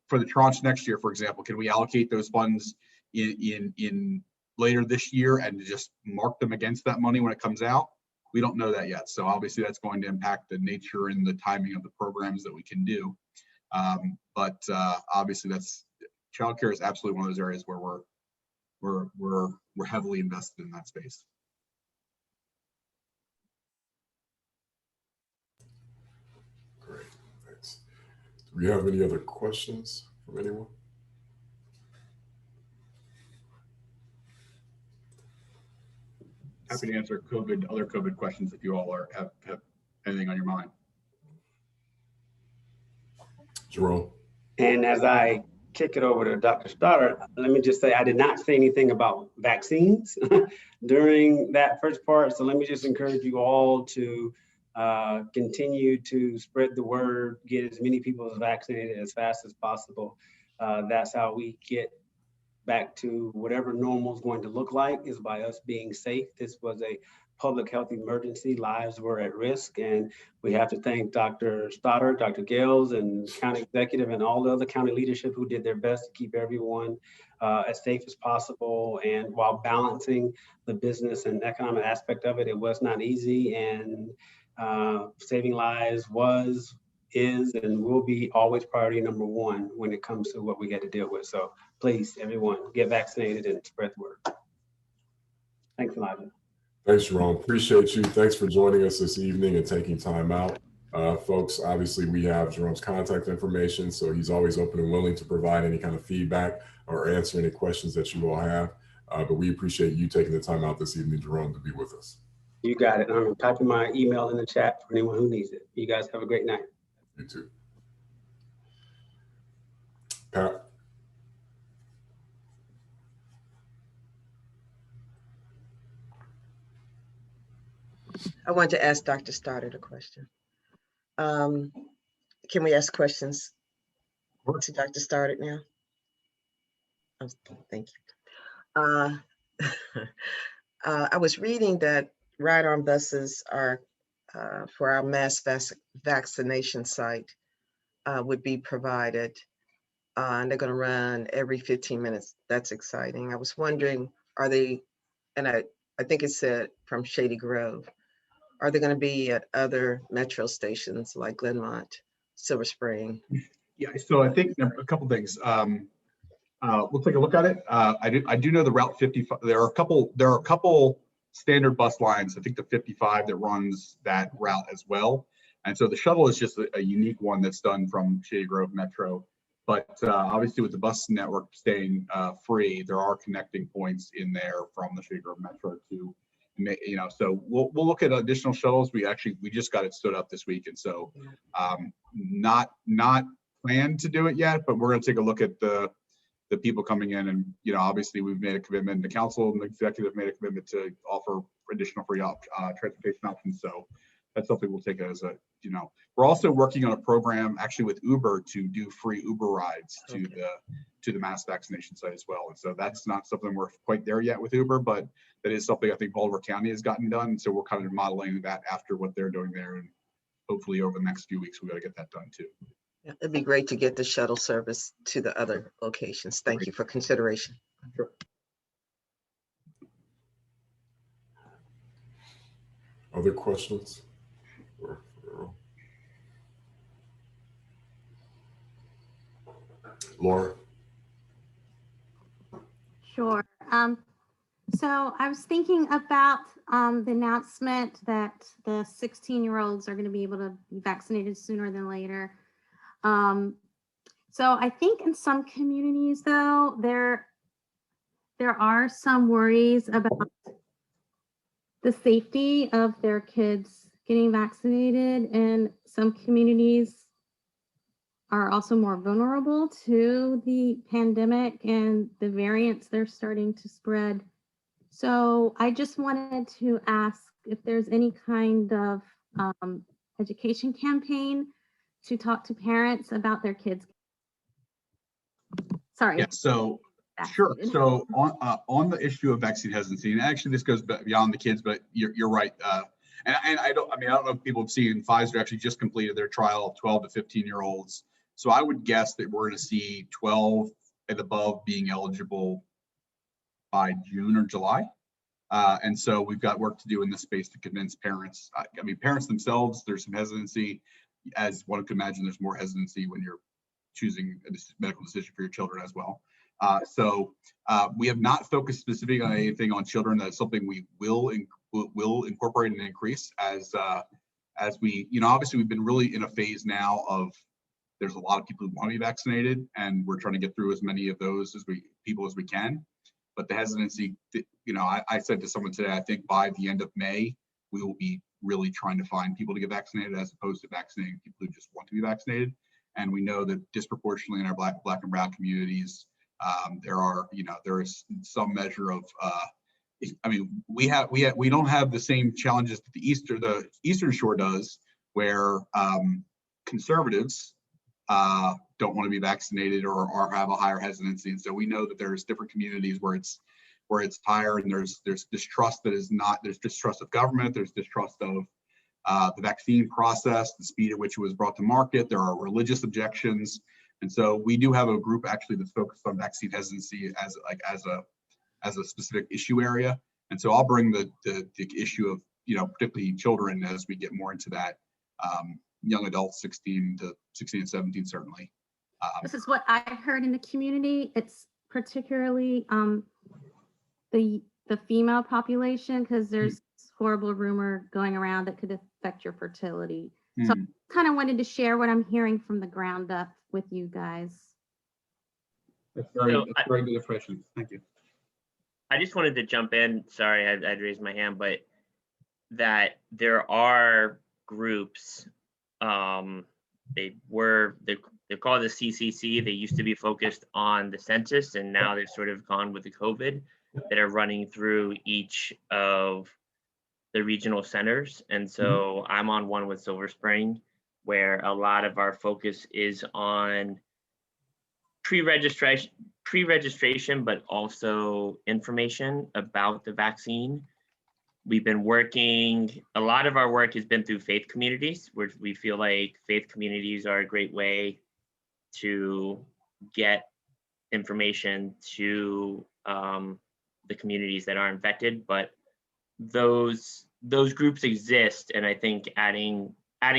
for the tranche next year, for example, can we allocate those funds in later this year and just mark them against that money when it comes out? We don't know that yet. So obviously that's going to impact the nature and the timing of the programs that we can do. But obviously childcare is absolutely one of those areas where we're heavily invested in that space. Great, thanks. Do we have any other questions from anyone? Happy to answer other COVID questions if you all have anything on your mind. Jerome. And as I kick it over to Dr. Stoddard, let me just say I did not say anything about vaccines during that first part. So let me just encourage you all to continue to spread the word, get as many people vaccinated as fast as possible. That's how we get back to whatever normal is going to look like, is by us being safe. This was a public health emergency. Lives were at risk, and we have to thank Dr. Stoddard, Dr. Gales, and county executive and all the other county leadership who did their best to keep everyone as safe as possible. And while balancing the business and economic aspect of it, it was not easy, and saving lives is and will be always priority number 1 when it comes to what we got to deal with. So please, everyone, get vaccinated and spread the word. Thanks, Elijah. Thanks, Jerome. Appreciate you. Thanks for joining us this evening and taking time out. Folks, obviously we have Jerome's contact information, so he's always open and willing to provide any kind of feedback or answer any questions that you all have. But we appreciate you taking the time out this evening, Jerome, to be with us. You got it. I'm typing my email in the chat for anyone who needs it. You guys have a great night. You too. Pat? I want to ask Dr. Stoddard a question. Can we ask questions to Dr. Stoddard now? Oh, thank you. I was reading that ride-on buses are for our mass vaccination site would be provided, and they're going to run every 15 minutes. That's exciting. I was wondering, are they, and I think it said from Shady Grove, are they going to be at other metro stations like Glenmont, Silver Spring? Yeah, so I think a couple things. We'll take a look at it. I do know the Route 55. There are a couple standard bus lines. I think the 55 that runs that route as well. And so the shuttle is just a unique one that's done from Shady Grove Metro. But obviously, with the bus network staying free, there are connecting points in there from the Shady Grove Metro to, you know. So we'll look at additional shuttles. We just got it stood up this week, and so not planned to do it yet. But we're going to take a look at the people coming in, and you know, obviously we've made a commitment. The council and the executive made a commitment to offer additional free transportation options. So that's something we'll take as a, you know, we're also working on a program actually with Uber to do free Uber rides to the mass vaccination site as well. And so that's not something we're quite there yet with Uber, but that is something I think Bolivar County has gotten done. And so we're kind of modeling that after what they're doing there, and hopefully over the next few weeks we got to get that done too. Yeah, it'd be great to get the shuttle service to the other locations. Thank you for consideration. Sure. Other questions? Laura? Sure. So I was thinking about the announcement that the 16-year-olds are going to be able to be vaccinated sooner than later. So I think in some communities, though, there are some worries about the safety of their kids getting vaccinated, and some communities are also more vulnerable to the pandemic and the variants they're starting to spread. So I just wanted to ask if there's any kind of education campaign to talk to parents about their kids. Sorry. Yeah, so sure. So on the issue of vaccine hesitancy, and actually this goes beyond the kids, but you're right. And I don't know if people have seen, Pfizer actually just completed their trial of 12 to 15-year-olds. So I would guess that we're going to see 12 and above being eligible by June or July. And so we've got work to do in this space to convince parents. I mean, parents themselves, there's some hesitancy. As one can imagine, there's more hesitancy when you're choosing a medical decision for your children as well. So we have not focused specifically on anything on children. That's something we will incorporate and increase as we, you know, obviously we've been really in a phase now of, there's a lot of people who want to be vaccinated, and we're trying to get through as many of those as we can. But the hesitancy, you know, I said to someone today, I think by the end of May, we will be really trying to find people to get vaccinated as opposed to vaccinating people who just want to be vaccinated. And we know that disproportionately in our Black and Brown communities, there is some measure of, I mean, we don't have the same challenges that the Eastern Shore does, where conservatives don't want to be vaccinated or have a higher hesitancy. And so we know that there's different communities where it's higher, and there's distrust there's distrust of government, there's distrust of the vaccine process, the speed at which it was brought to market. There are religious objections. And so we do have a group actually that's focused on vaccine hesitancy as a specific issue area. And so I'll bring the issue of, you know, particularly children as we get more into that, young adults, 16 and 17, certainly. This is what I heard in the community. It's particularly the female population, because there's horrible rumor going around that could affect your fertility. So I kind of wanted to share what I'm hearing from the ground up with you guys. That's very good information. Thank you. I just wanted to jump in. Sorry, I'd raised my hand, but that there are groups. They're called the CCC. They used to be focused on the census, and now they've sort of gone with the COVID, that are running through each of the regional centers. And so I'm on one with Silver Spring, where a lot of our focus is on pre-registration, but also information about the vaccine. We've been working, a lot of our work has been through faith communities, where we feel like faith communities are a great way to get information to the communities that are infected. But those those groups exist, and I think adding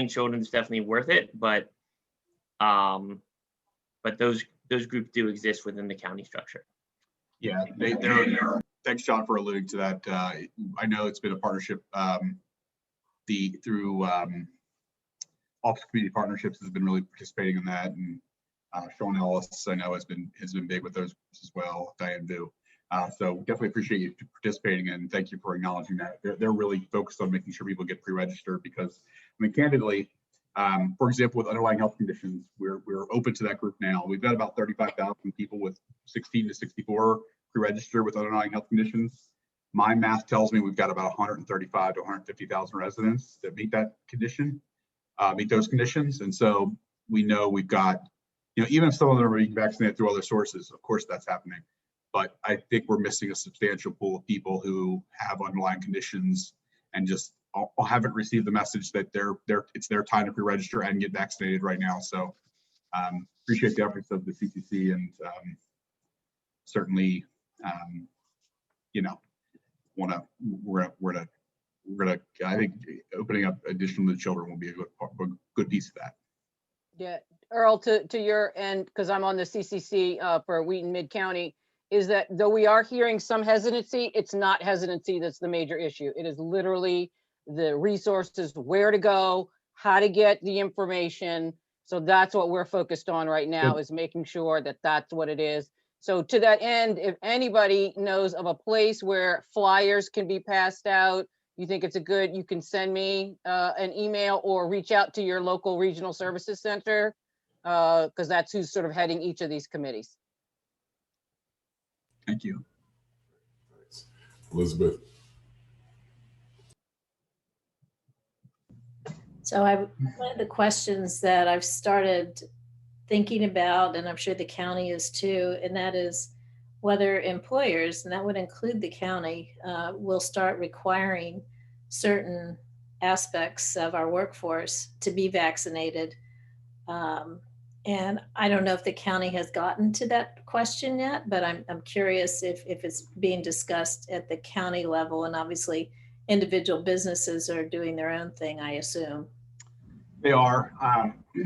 children is definitely worth it, but those groups do exist within the county structure. Yeah, they're, thanks, John, for alluding to that. I know it's been a partnership through Office of Community Partnerships has been really participating in that, and Sean Ellis, I know, has been big with those as well, Diane Vu. So definitely appreciate you participating, and thank you for acknowledging that. They're really focused on making sure people get pre-registered because, I mean, candidly, for example, with underlying health conditions, we're open to that group now. We've got about 35,000 people with 16 to 64 pre-registered with underlying health conditions. My math tells me we've got about 135 to 150,000 residents that meet that condition, meet those conditions. And so we know we've got, even if some of them are being vaccinated through other sources, of course that's happening. But I think we're missing a substantial pool of people who have underlying conditions and just haven't received the message that it's their time to pre-register and get vaccinated right now. So appreciate the efforts of the CCC, and certainly, we're gonna. I think opening up additional to children will be a good piece of that. Yeah, Earl, to your end, because I'm on the CCC for Wheaton Mid-County, is that though we are hearing some hesitancy, it's not hesitancy that's the major issue. It is literally the resources, where to go, how to get the information. So that's what we're focused on right now, is making sure that that's what it is. So to that end, if anybody knows of a place where flyers can be passed out, you think it's you can send me an email or reach out to your local regional services center, because that's who's sort of heading each of these committees. Thank you. Thanks. Elizabeth. So one of the questions that I've started thinking about, and I'm sure the county is too, and that is whether employers, and that would include the county, will start requiring certain aspects of our workforce to be vaccinated. And I don't know if the county has gotten to that question yet, but I'm curious if it's being discussed at the county level, and obviously individual businesses are doing their own thing, I assume. They are.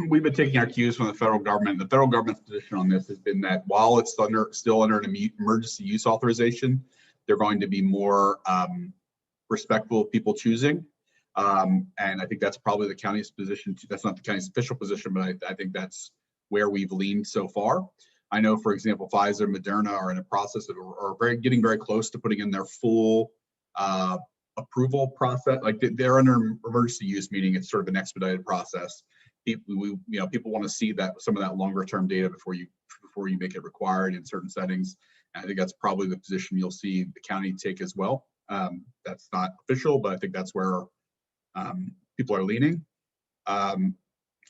We've been taking our cues from the federal government. The federal government's position on this has been that while it's still under an emergency use authorization, they're going to be more respectful of people choosing. And I think that's probably the county's position too. That's not the county's official position, but I think that's where we've leaned so far. I know, for example, Pfizer and Moderna are in a process of getting very close to putting in their full approval process. Like they're under an emergency use, meaning it's sort of an expedited process. People want to see that some of that longer term data before you make it required in certain settings. And I think that's probably the position you'll see the county take as well. That's not official, but I think that's where people are leaning.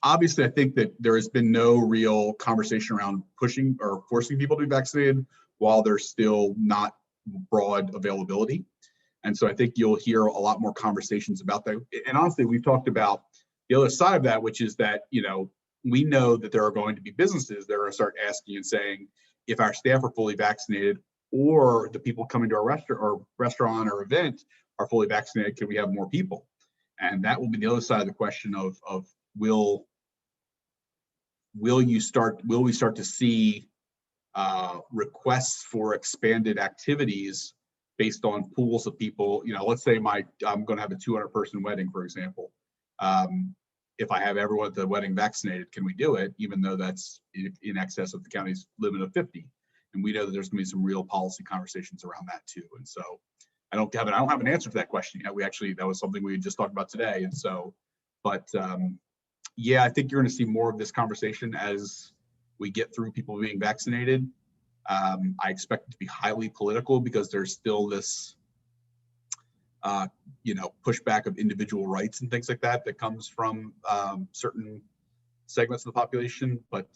Obviously, I think that there has been no real conversation around pushing or forcing people to be vaccinated while there's still not broad availability. And so I think you'll hear a lot more conversations about that. And honestly, we've talked about the other side of that, which is that, we know that there are going to be businesses that are going to start asking and saying, if our staff are fully vaccinated or the people coming to our restaurant or event are fully vaccinated, can we have more people? And that will be the other side of the question of will we start to see requests for expanded activities based on pools of people? Let's say I'm going to have a 200-person wedding, for example. If I have everyone at the wedding vaccinated, can we do it, even though that's in excess of the county's limit of 50? And we know that there's going to be some real policy conversations around that too. And so I don't have an answer to that question yet. That was something we just talked about today. And so, yeah, I think you're going to see more of this conversation as we get through people being vaccinated. I expect it to be highly political because there's still this, pushback of individual rights and things like that comes from certain segments of the population. But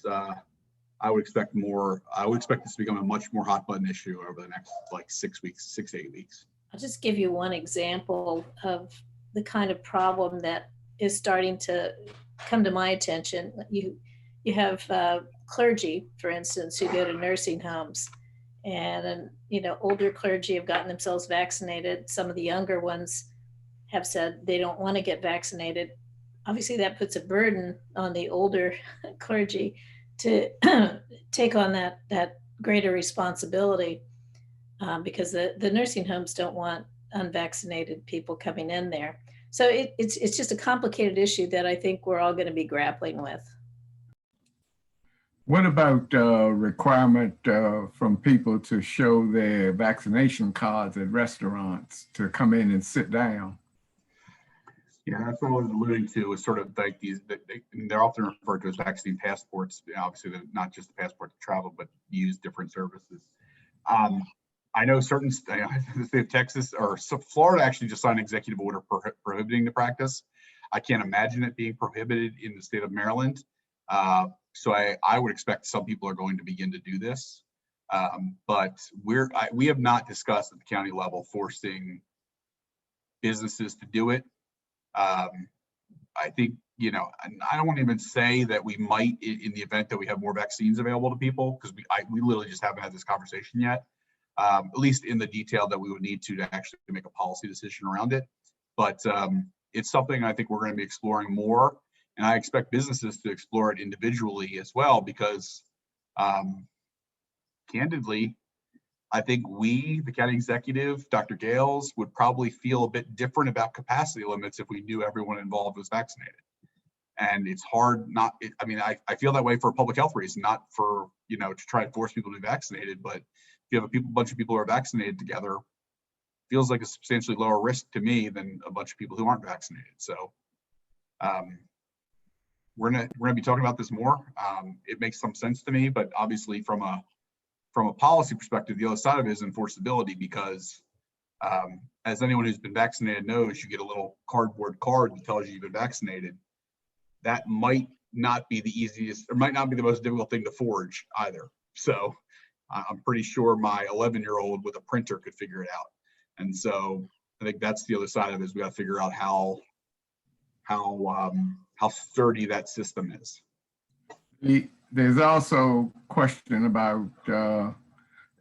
I would expect this to become a much more hot button issue over the next 6 to 8 weeks. I'll just give you one example of the kind of problem that is starting to come to my attention. You have clergy, for instance, who go to nursing homes, and older clergy have gotten themselves vaccinated. Some of the younger ones have said they don't want to get vaccinated. Obviously, that puts a burden on the older clergy to take on that greater responsibility, because the nursing homes don't want unvaccinated people coming in there. So it's just a complicated issue that I think we're all going to be grappling with. What about requirement from people to show their vaccination cards at restaurants to come in and sit down? Yeah, that's what I was alluding to, is sort of like they're often referred to as vaccine passports. Obviously, they're not just a passport to travel, but use different services. I know certain the state of Texas or Florida actually just signed an executive order prohibiting the practice. I can't imagine it being prohibited in the state of Maryland. So I would expect some people are going to begin to do this, but we have not discussed at the county level forcing businesses to do it. I think, you know, I don't want to even say that we might in the event that we have more vaccines available to people, because we literally just haven't had this conversation yet, at least in the detail that we would need to actually make a policy decision around it. But it's something I think we're going to be exploring more. And I expect businesses to explore it individually as well, because candidly, I think we, the county executive, Dr. Gales, would probably feel a bit different about capacity limits if we knew everyone involved was vaccinated. And it's hard not, I mean, I feel that way for a public health reason, not for, you know, to try to force people to be vaccinated. But if you have a bunch of people who are vaccinated together, feels like a substantially lower risk to me than a bunch of people who aren't vaccinated. So we're gonna be talking about this more. It makes some sense to me, but obviously from a policy perspective, the other side of it is enforceability, because as anyone who's been vaccinated knows, you get a little cardboard card that tells you you've been vaccinated. That might not be the easiest, or might not be the most difficult thing to forge either. So I'm pretty sure my 11-year-old with a printer could figure it out. And so I think that's the other side of it, is we got to figure out how sturdy that system is. There's also question about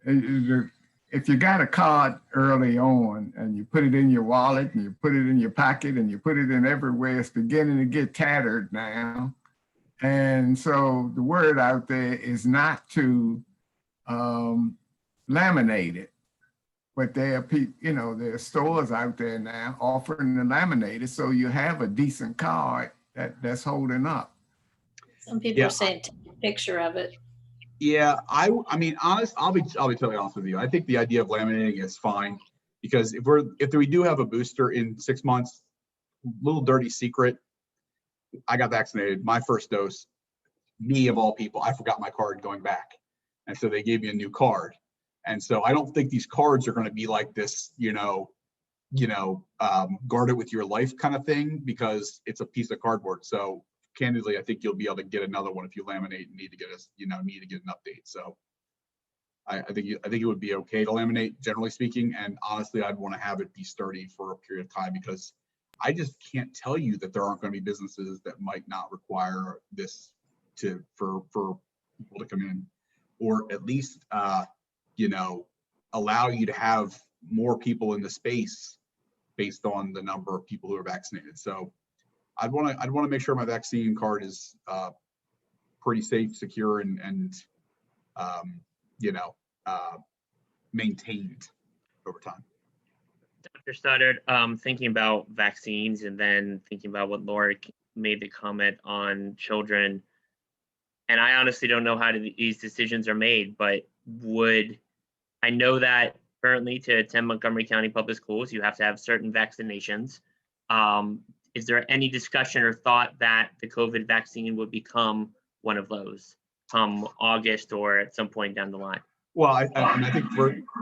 if you got a card early on and you put it in your wallet and you put it in your pocket and you put it in everywhere, it's beginning to get tattered now. And so the word out there is not to laminate it, but there are people, you know, there are stores out there now offering to laminate it, so you have a decent card that's holding up. Some people are saying take a picture of it. Yeah, I mean, I'll be totally honest with you. I think the idea of laminating is fine, because if we do have a booster in 6 months, little dirty secret, I got vaccinated, my first dose, me of all people, I forgot my card going back. And so they gave me a new card. And so I don't think these cards are going to be like this, guard it with your life kind of thing, because it's a piece of cardboard. So candidly, I think you'll be able to get another one if you laminate and need to get an update. So I think it would be okay to laminate, generally speaking. And honestly, I'd want to have it be sturdy for a period of time, because I just can't tell you that there aren't going to be businesses that might not require this for people to come in, or at least allow you to have more people in the space based on the number of people who are vaccinated. So I'd want to make sure my vaccine card is pretty safe, secure, and maintained over time. Dr. Stoddard, thinking about vaccines and then thinking about what Laura made the comment on children, and I honestly don't know how these decisions are made, but I know that currently to attend Montgomery County Public Schools, you have to have certain vaccinations. Is there any discussion or thought that the COVID vaccine would become one of those come August or at some point down the line? Well, I think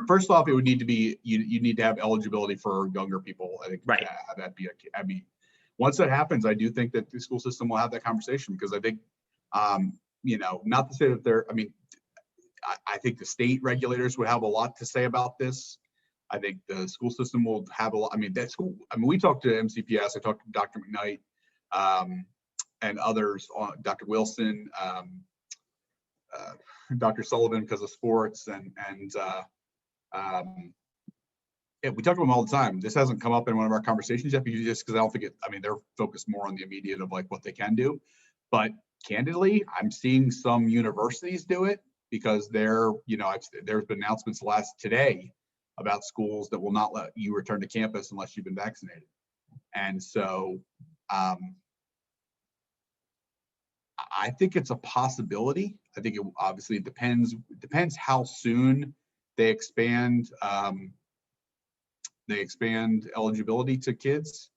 first off, it would need to be, you need to have eligibility for younger people. I think right. That'd be once that happens, I do think that the school system will have that conversation, because I think, not to say that I think the state regulators would have a lot to say about this. I think the school system will have a lot. We talked to MCPS, I talked to Dr. McKnight and others, Dr. Wilson, Dr. Sullivan because of sports, and we talk to them all the time. This hasn't come up in one of our conversations yet, just because I don't think it, I mean, they're focused more on the immediate of like what they can do. But candidly, I'm seeing some universities do it because they're, you know, there's been announcements today about schools that will not let you return to campus unless you've been vaccinated. And so I think it's a possibility. I think it obviously depends how soon they expand eligibility to kids.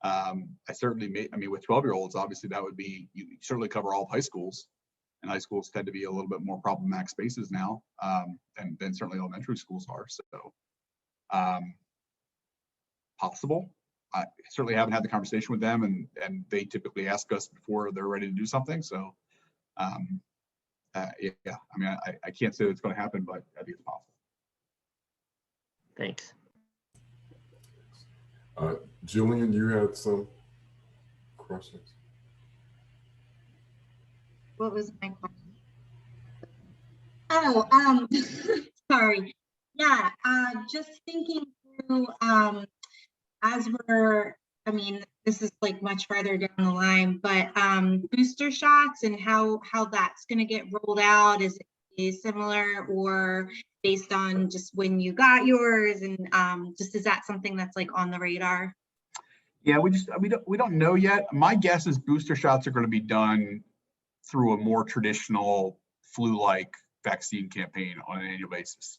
I certainly I mean, with 12-year-olds, obviously that would be, you certainly cover all of high schools, and high schools tend to be a little bit more problematic spaces now than certainly elementary schools are. So possible. I certainly haven't had the conversation with them, and they typically ask us before they're ready to do something. So yeah, I mean, I can't say it's going to happen, but I think it's possible. Thanks. Julian, you had some questions? What was my question? Oh, sorry. Yeah, just thinking through, as we're, I mean, this is like much farther down the line, but booster shots and how that's going to get rolled out, is similar or based on just when you got yours, and just is that something that's like on the radar? Yeah, we don't know yet. My guess is booster shots are going to be done through a more traditional flu-like vaccine campaign on an annual basis.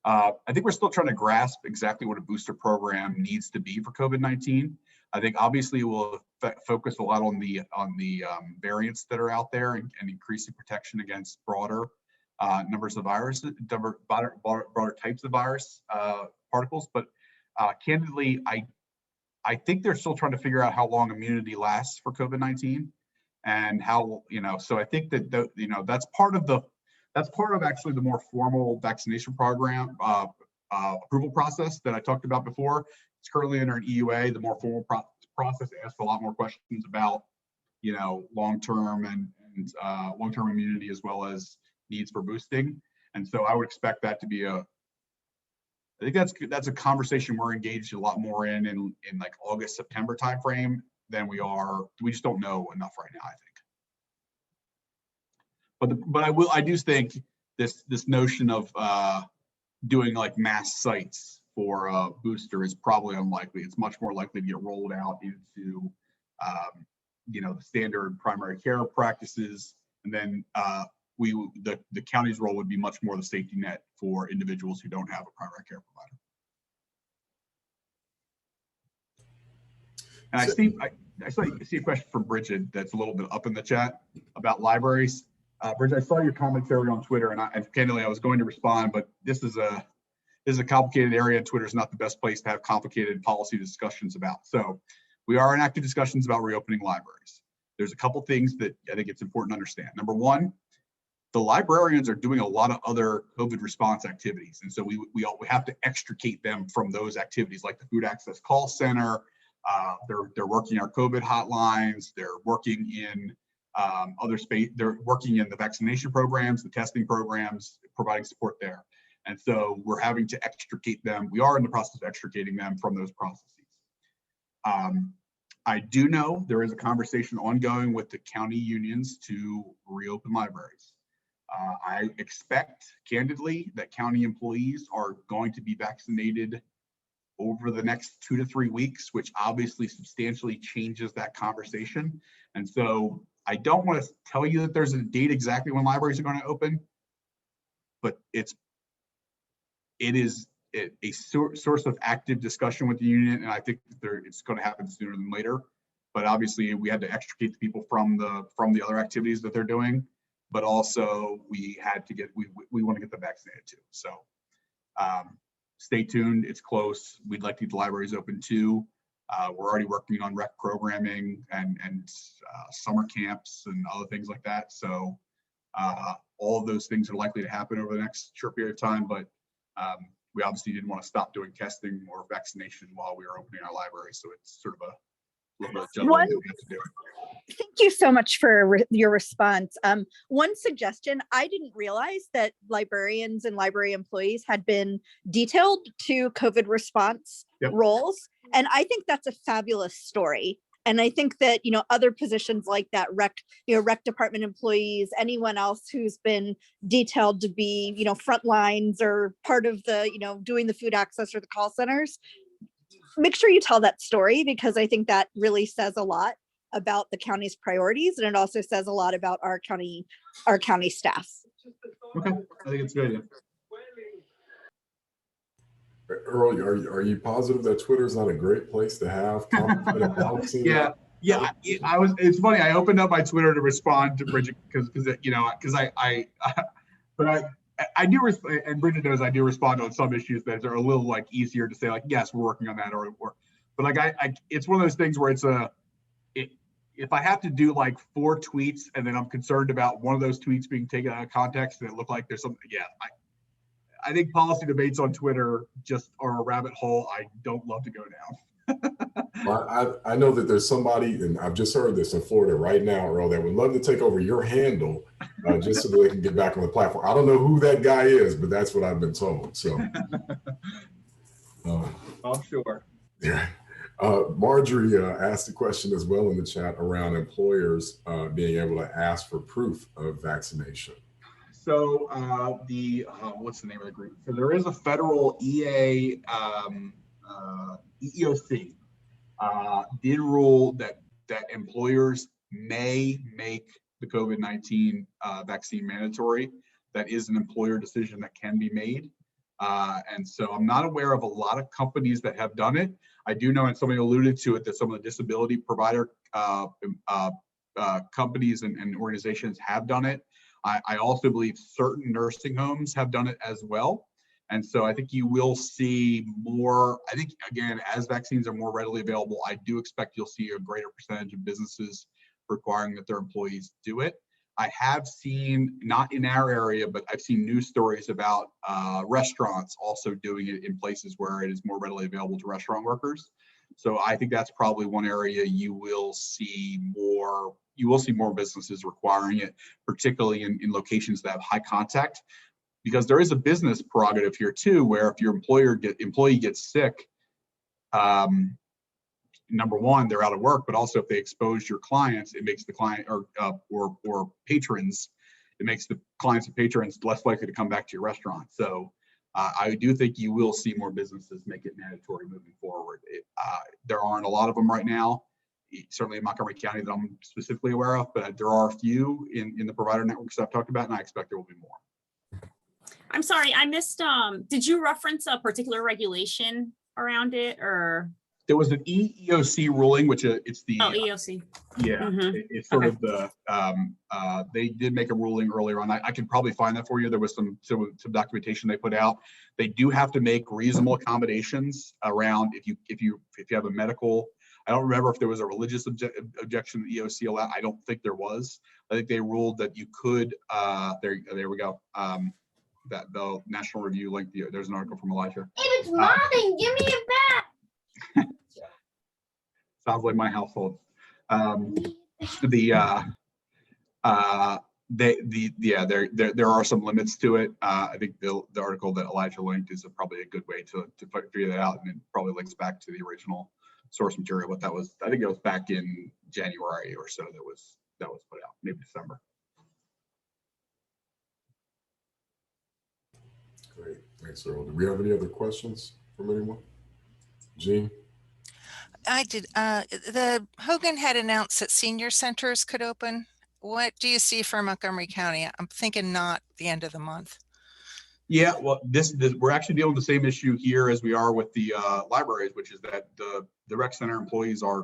I think we're still trying to grasp exactly what a booster program needs to be for COVID-19. I think obviously we'll focus a lot on the variants that are out there and increasing protection against broader numbers of viruses, broader types of virus particles. But candidly, I think they're still trying to figure out how long immunity lasts for COVID-19 and how, you know, so I think that, you know, that's part of actually the more formal vaccination program approval process that I talked about before. It's currently under an EUA. The more formal process asks a lot more questions about, you know, long-term and long-term immunity, as well as needs for boosting. And so I would expect that to be I think that's a conversation we're engaged a lot more in like August, September timeframe than we just don't know enough right now, I think. But I do think this notion of doing like mass sites for a booster is probably unlikely. It's much more likely to get rolled out into you know, the standard primary care practices, and then the county's role would be much more the safety net for individuals who don't have a primary care provider. And I see a question from Bridget that's a little bit up in the chat about libraries. Bridget, I saw your commentary on Twitter, and candidly, I was going to respond, but this is a complicated area, and Twitter is not the best place to have complicated policy discussions about. So we are in active discussions about reopening libraries. There's a couple things that I think it's important to understand. Number one, the librarians are doing a lot of other COVID response activities. And so we have to extricate them from those activities, like the Food Access Call Center. They're working our COVID hotlines. They're working in other space. They're working in the vaccination programs, the testing programs, providing support there. And so we're having to extricate them. We are in the process of extricating them from those processes. I do know there is a conversation ongoing with the county unions to reopen libraries. I expect, candidly, that county employees are going to be vaccinated over the next 2 to 3 weeks, which obviously substantially changes that conversation. And so I don't want to tell you that there's a date exactly when libraries are going to open, but it is a source of active discussion with the union, and I think it's going to happen sooner than later. But obviously, we had to extricate the people from the other activities that they're doing, but also we had to we want to get them vaccinated too. So stay tuned. It's close. We'd like to get the libraries open too. We're already working on rec programming and summer camps and other things like that. So all of those things are likely to happen over the next short period of time, but we obviously didn't want to stop doing testing or vaccination while we were opening our library. So it's sort of a little bit of juggling that we have to do. Thank you so much for your response. One suggestion, I didn't realize that librarians and library employees had been detailed to COVID response roles. And I think that's a fabulous story. And I think that, you know, other positions like that, rec department employees, anyone else who's been detailed to be, you know, front lines or part of the, you know, doing the food access or the call centers, make sure you tell that story, because I think that really says a lot about the county's priorities, and it also says a lot about our county staff. Okay, I think it's good. Earl, are you positive that Twitter is not a great place to have conflict policy? Yeah. I was. It's funny. I opened up my Twitter to respond to Bridget because you know, because I do, and Bridget knows I do respond on some issues that are a little like easier to say like, yes, we're working on that, but like it's one of those things where if I have to do like 4 tweets and then I'm concerned about one of those tweets being taken out of context and it looked like there's something, I think policy debates on Twitter just are a rabbit hole I don't love to go down. Well, I know that there's somebody, and I've just heard this in Florida right now, Earl, that would love to take over your handle just so that they can get back on the platform. I don't know who that guy is, but that's what I've been told. So I'm sure. Yeah. Marjorie asked a question as well in the chat around employers being able to ask for proof of vaccination. So what's the name of the group? So there is a federal EEOC did rule that employers may make the COVID-19 vaccine mandatory. That is an employer decision that can be made. And so I'm not aware of a lot of companies that have done it. I do know, and somebody alluded to it, that some of the disability provider companies and organizations have done it. I also believe certain nursing homes have done it as well. And so I think you will see more. I think, again, as vaccines are more readily available, I do expect you'll see a greater percentage of businesses requiring that their employees do it. I have seen, not in our area, but I've seen news stories about restaurants also doing it in places where it is more readily available to restaurant workers. So I think that's probably one area you will see more. You will see more businesses requiring it, particularly in locations that have high contact, because there is a business prerogative here too, where if your employee gets sick, number one, they're out of work, but also if they expose your clients, it makes the client or patrons, it makes the clients and patrons less likely to come back to your restaurant. So I do think you will see more businesses make it mandatory moving forward. There aren't a lot of them right now, certainly in Montgomery County that I'm specifically aware of, but there are a few in the provider networks that I've talked about, and I expect there will be more. I'm sorry, I missed, did you reference a particular regulation around it, or? There was an EEOC ruling, which it's the EEOC. Yeah, it's sort of the they did make a ruling earlier on. I can probably find that for you. There was some documentation they put out. They do have to make reasonable accommodations around if you have a medical. I don't remember if there was a religious objection to EEOC allowed. I don't think there was. I think they ruled that you could. There we go. That the National Review link. There's an article from Elijah. If it's mine, give me it back. Sounds like my household. There are some limits to it. I think the article that Elijah linked is probably a good way to figure that out, and it probably links back to the original source material. But that was, I think it was back in January or so that was put out, maybe December. Great, thanks, Earl. Do we have any other questions from anyone? Jean? I did. The Hogan had announced that senior centers could open. What do you see for Montgomery County? I'm thinking not the end of the month. Yeah, well, we're actually dealing with the same issue here as we are with the libraries, which is that the rec center employees are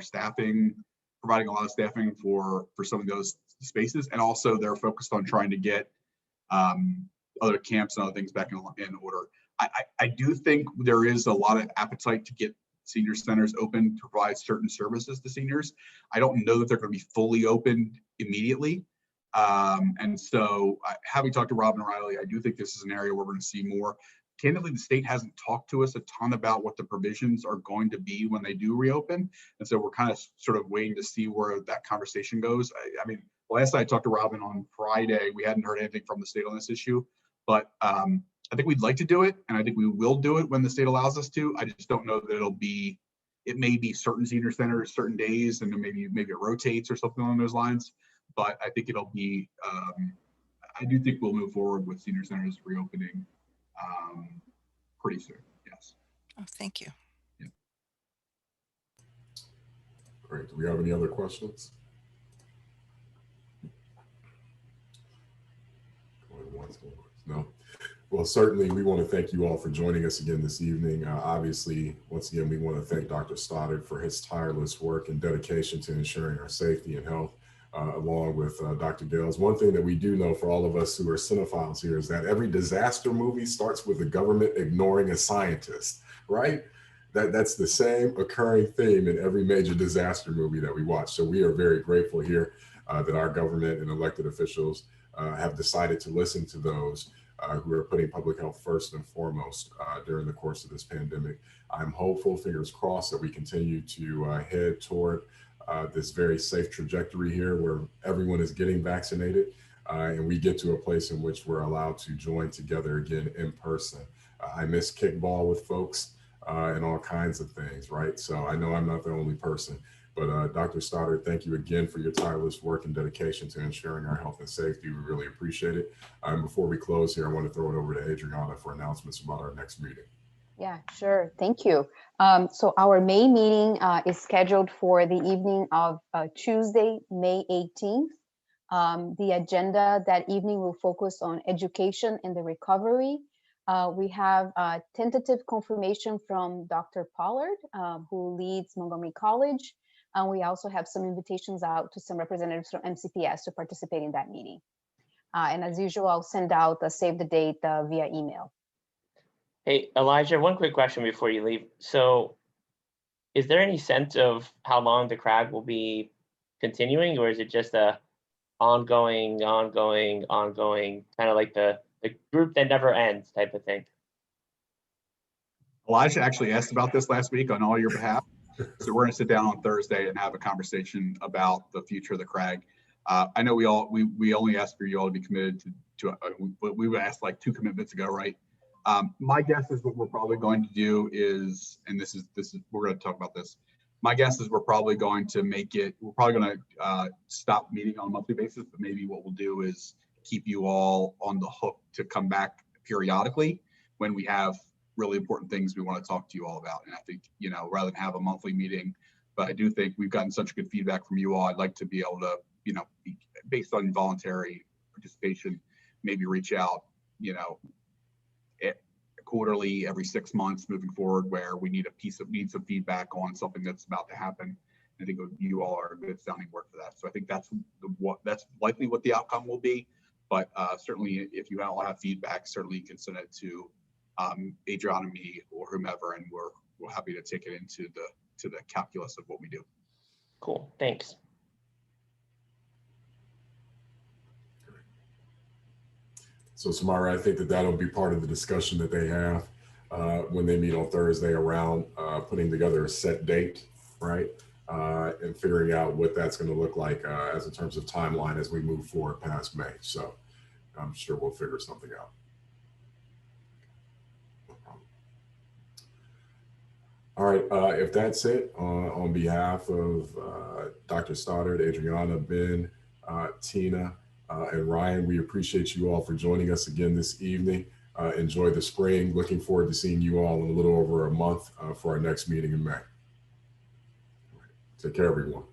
providing a lot of staffing for some of those spaces, and also they're focused on trying to get other camps and other things back in order. I do think there is a lot of appetite to get senior centers open to provide certain services to seniors. I don't know that they're going to be fully open immediately. And so having talked to Robin Riley, I do think this is an area where we're going to see more. candidly, the state hasn't talked to us a ton about what the provisions are going to be when they do reopen. And so we're kind of sort of waiting to see where that conversation goes. I mean, last I talked to Robin on Friday, we hadn't heard anything from the state on this issue, but I think we'd like to do it, and I think we will do it when the state allows us to. I just don't know that it may be certain senior centers, certain days, and then maybe it rotates or something along those lines. But I think it'll be, I do think we'll move forward with senior centers reopening pretty soon, yes. Oh, thank you. Yeah. Great. Do we have any other questions? Going once, going twice. No. Well, certainly we want to thank you all for joining us again this evening. Obviously, once again, we want to thank Dr. Stoddard for his tireless work and dedication to ensuring our safety and health, along with Dr. Gales. One thing that we do know for all of us who are cinephiles here is that every disaster movie starts with the government ignoring a scientist, right? That's the same occurring theme in every major disaster movie that we watch. So we are very grateful here that our government and elected officials have decided to listen to those who are putting public health first and foremost during the course of this pandemic. I'm hopeful, fingers crossed, that we continue to head toward this very safe trajectory here where everyone is getting vaccinated and we get to a place in which we're allowed to join together again in person. I miss kickball with folks and all kinds of things, right? So I know I'm not the only person. But Dr. Stoddard, thank you again for your tireless work and dedication to ensuring our health and safety. We really appreciate it. Before we close here, I want to throw it over to Adriana for announcements about our next meeting. Yeah, sure. Thank you. So our May meeting is scheduled for the evening of Tuesday, May 18th. The agenda that evening will focus on education and the recovery. We have tentative confirmation from Dr. Pollard, who leads Montgomery College. And we also have some invitations out to some representatives from MCPS to participate in that meeting. And as usual, I'll send out a save the date via email. Hey, Elijah, one quick question before you leave. So is there any sense of how long the CRAG will be continuing, or is it just a ongoing, kind of like the group that never ends type of thing? Elijah actually asked about this last week on all your behalf. So we're going to sit down on Thursday and have a conversation about the future of the CRAG. I know we only asked for you all to be committed to we were asked like 2 commitments ago, right? My guess is what we're probably going to do is, and this is we're going to talk about this. My guess is we're probably going to stop meeting on a monthly basis, but maybe what we'll do is keep you all on the hook to come back periodically when we have really important things we want to talk to you all about. And I think, rather than have a monthly meeting, but I do think we've gotten such good feedback from you all. I'd like to be able to, based on voluntary participation, maybe reach out, quarterly, every 6 months moving forward, where we need some feedback on something that's about to happen. I think you all are a good sounding board for that. So I think that's likely what the outcome will be. But certainly, if you all have feedback, certainly you can send it to Adriana, me, or whomever, and we're happy to take it into the calculus of what we do. Cool, thanks. So Samara, I think that'll be part of the discussion that they have when they meet on Thursday around putting together a set date, right? And figuring out what that's going to look like as in terms of timeline as we move forward past May. So I'm sure we'll figure something out. All right, if that's it, on behalf of Dr. Stoddard, Adriana, Ben, Tina, and Ryan, we appreciate you all for joining us again this evening. Enjoy the spring. Looking forward to seeing you all in a little over a month for our next meeting in May. Take care, everyone.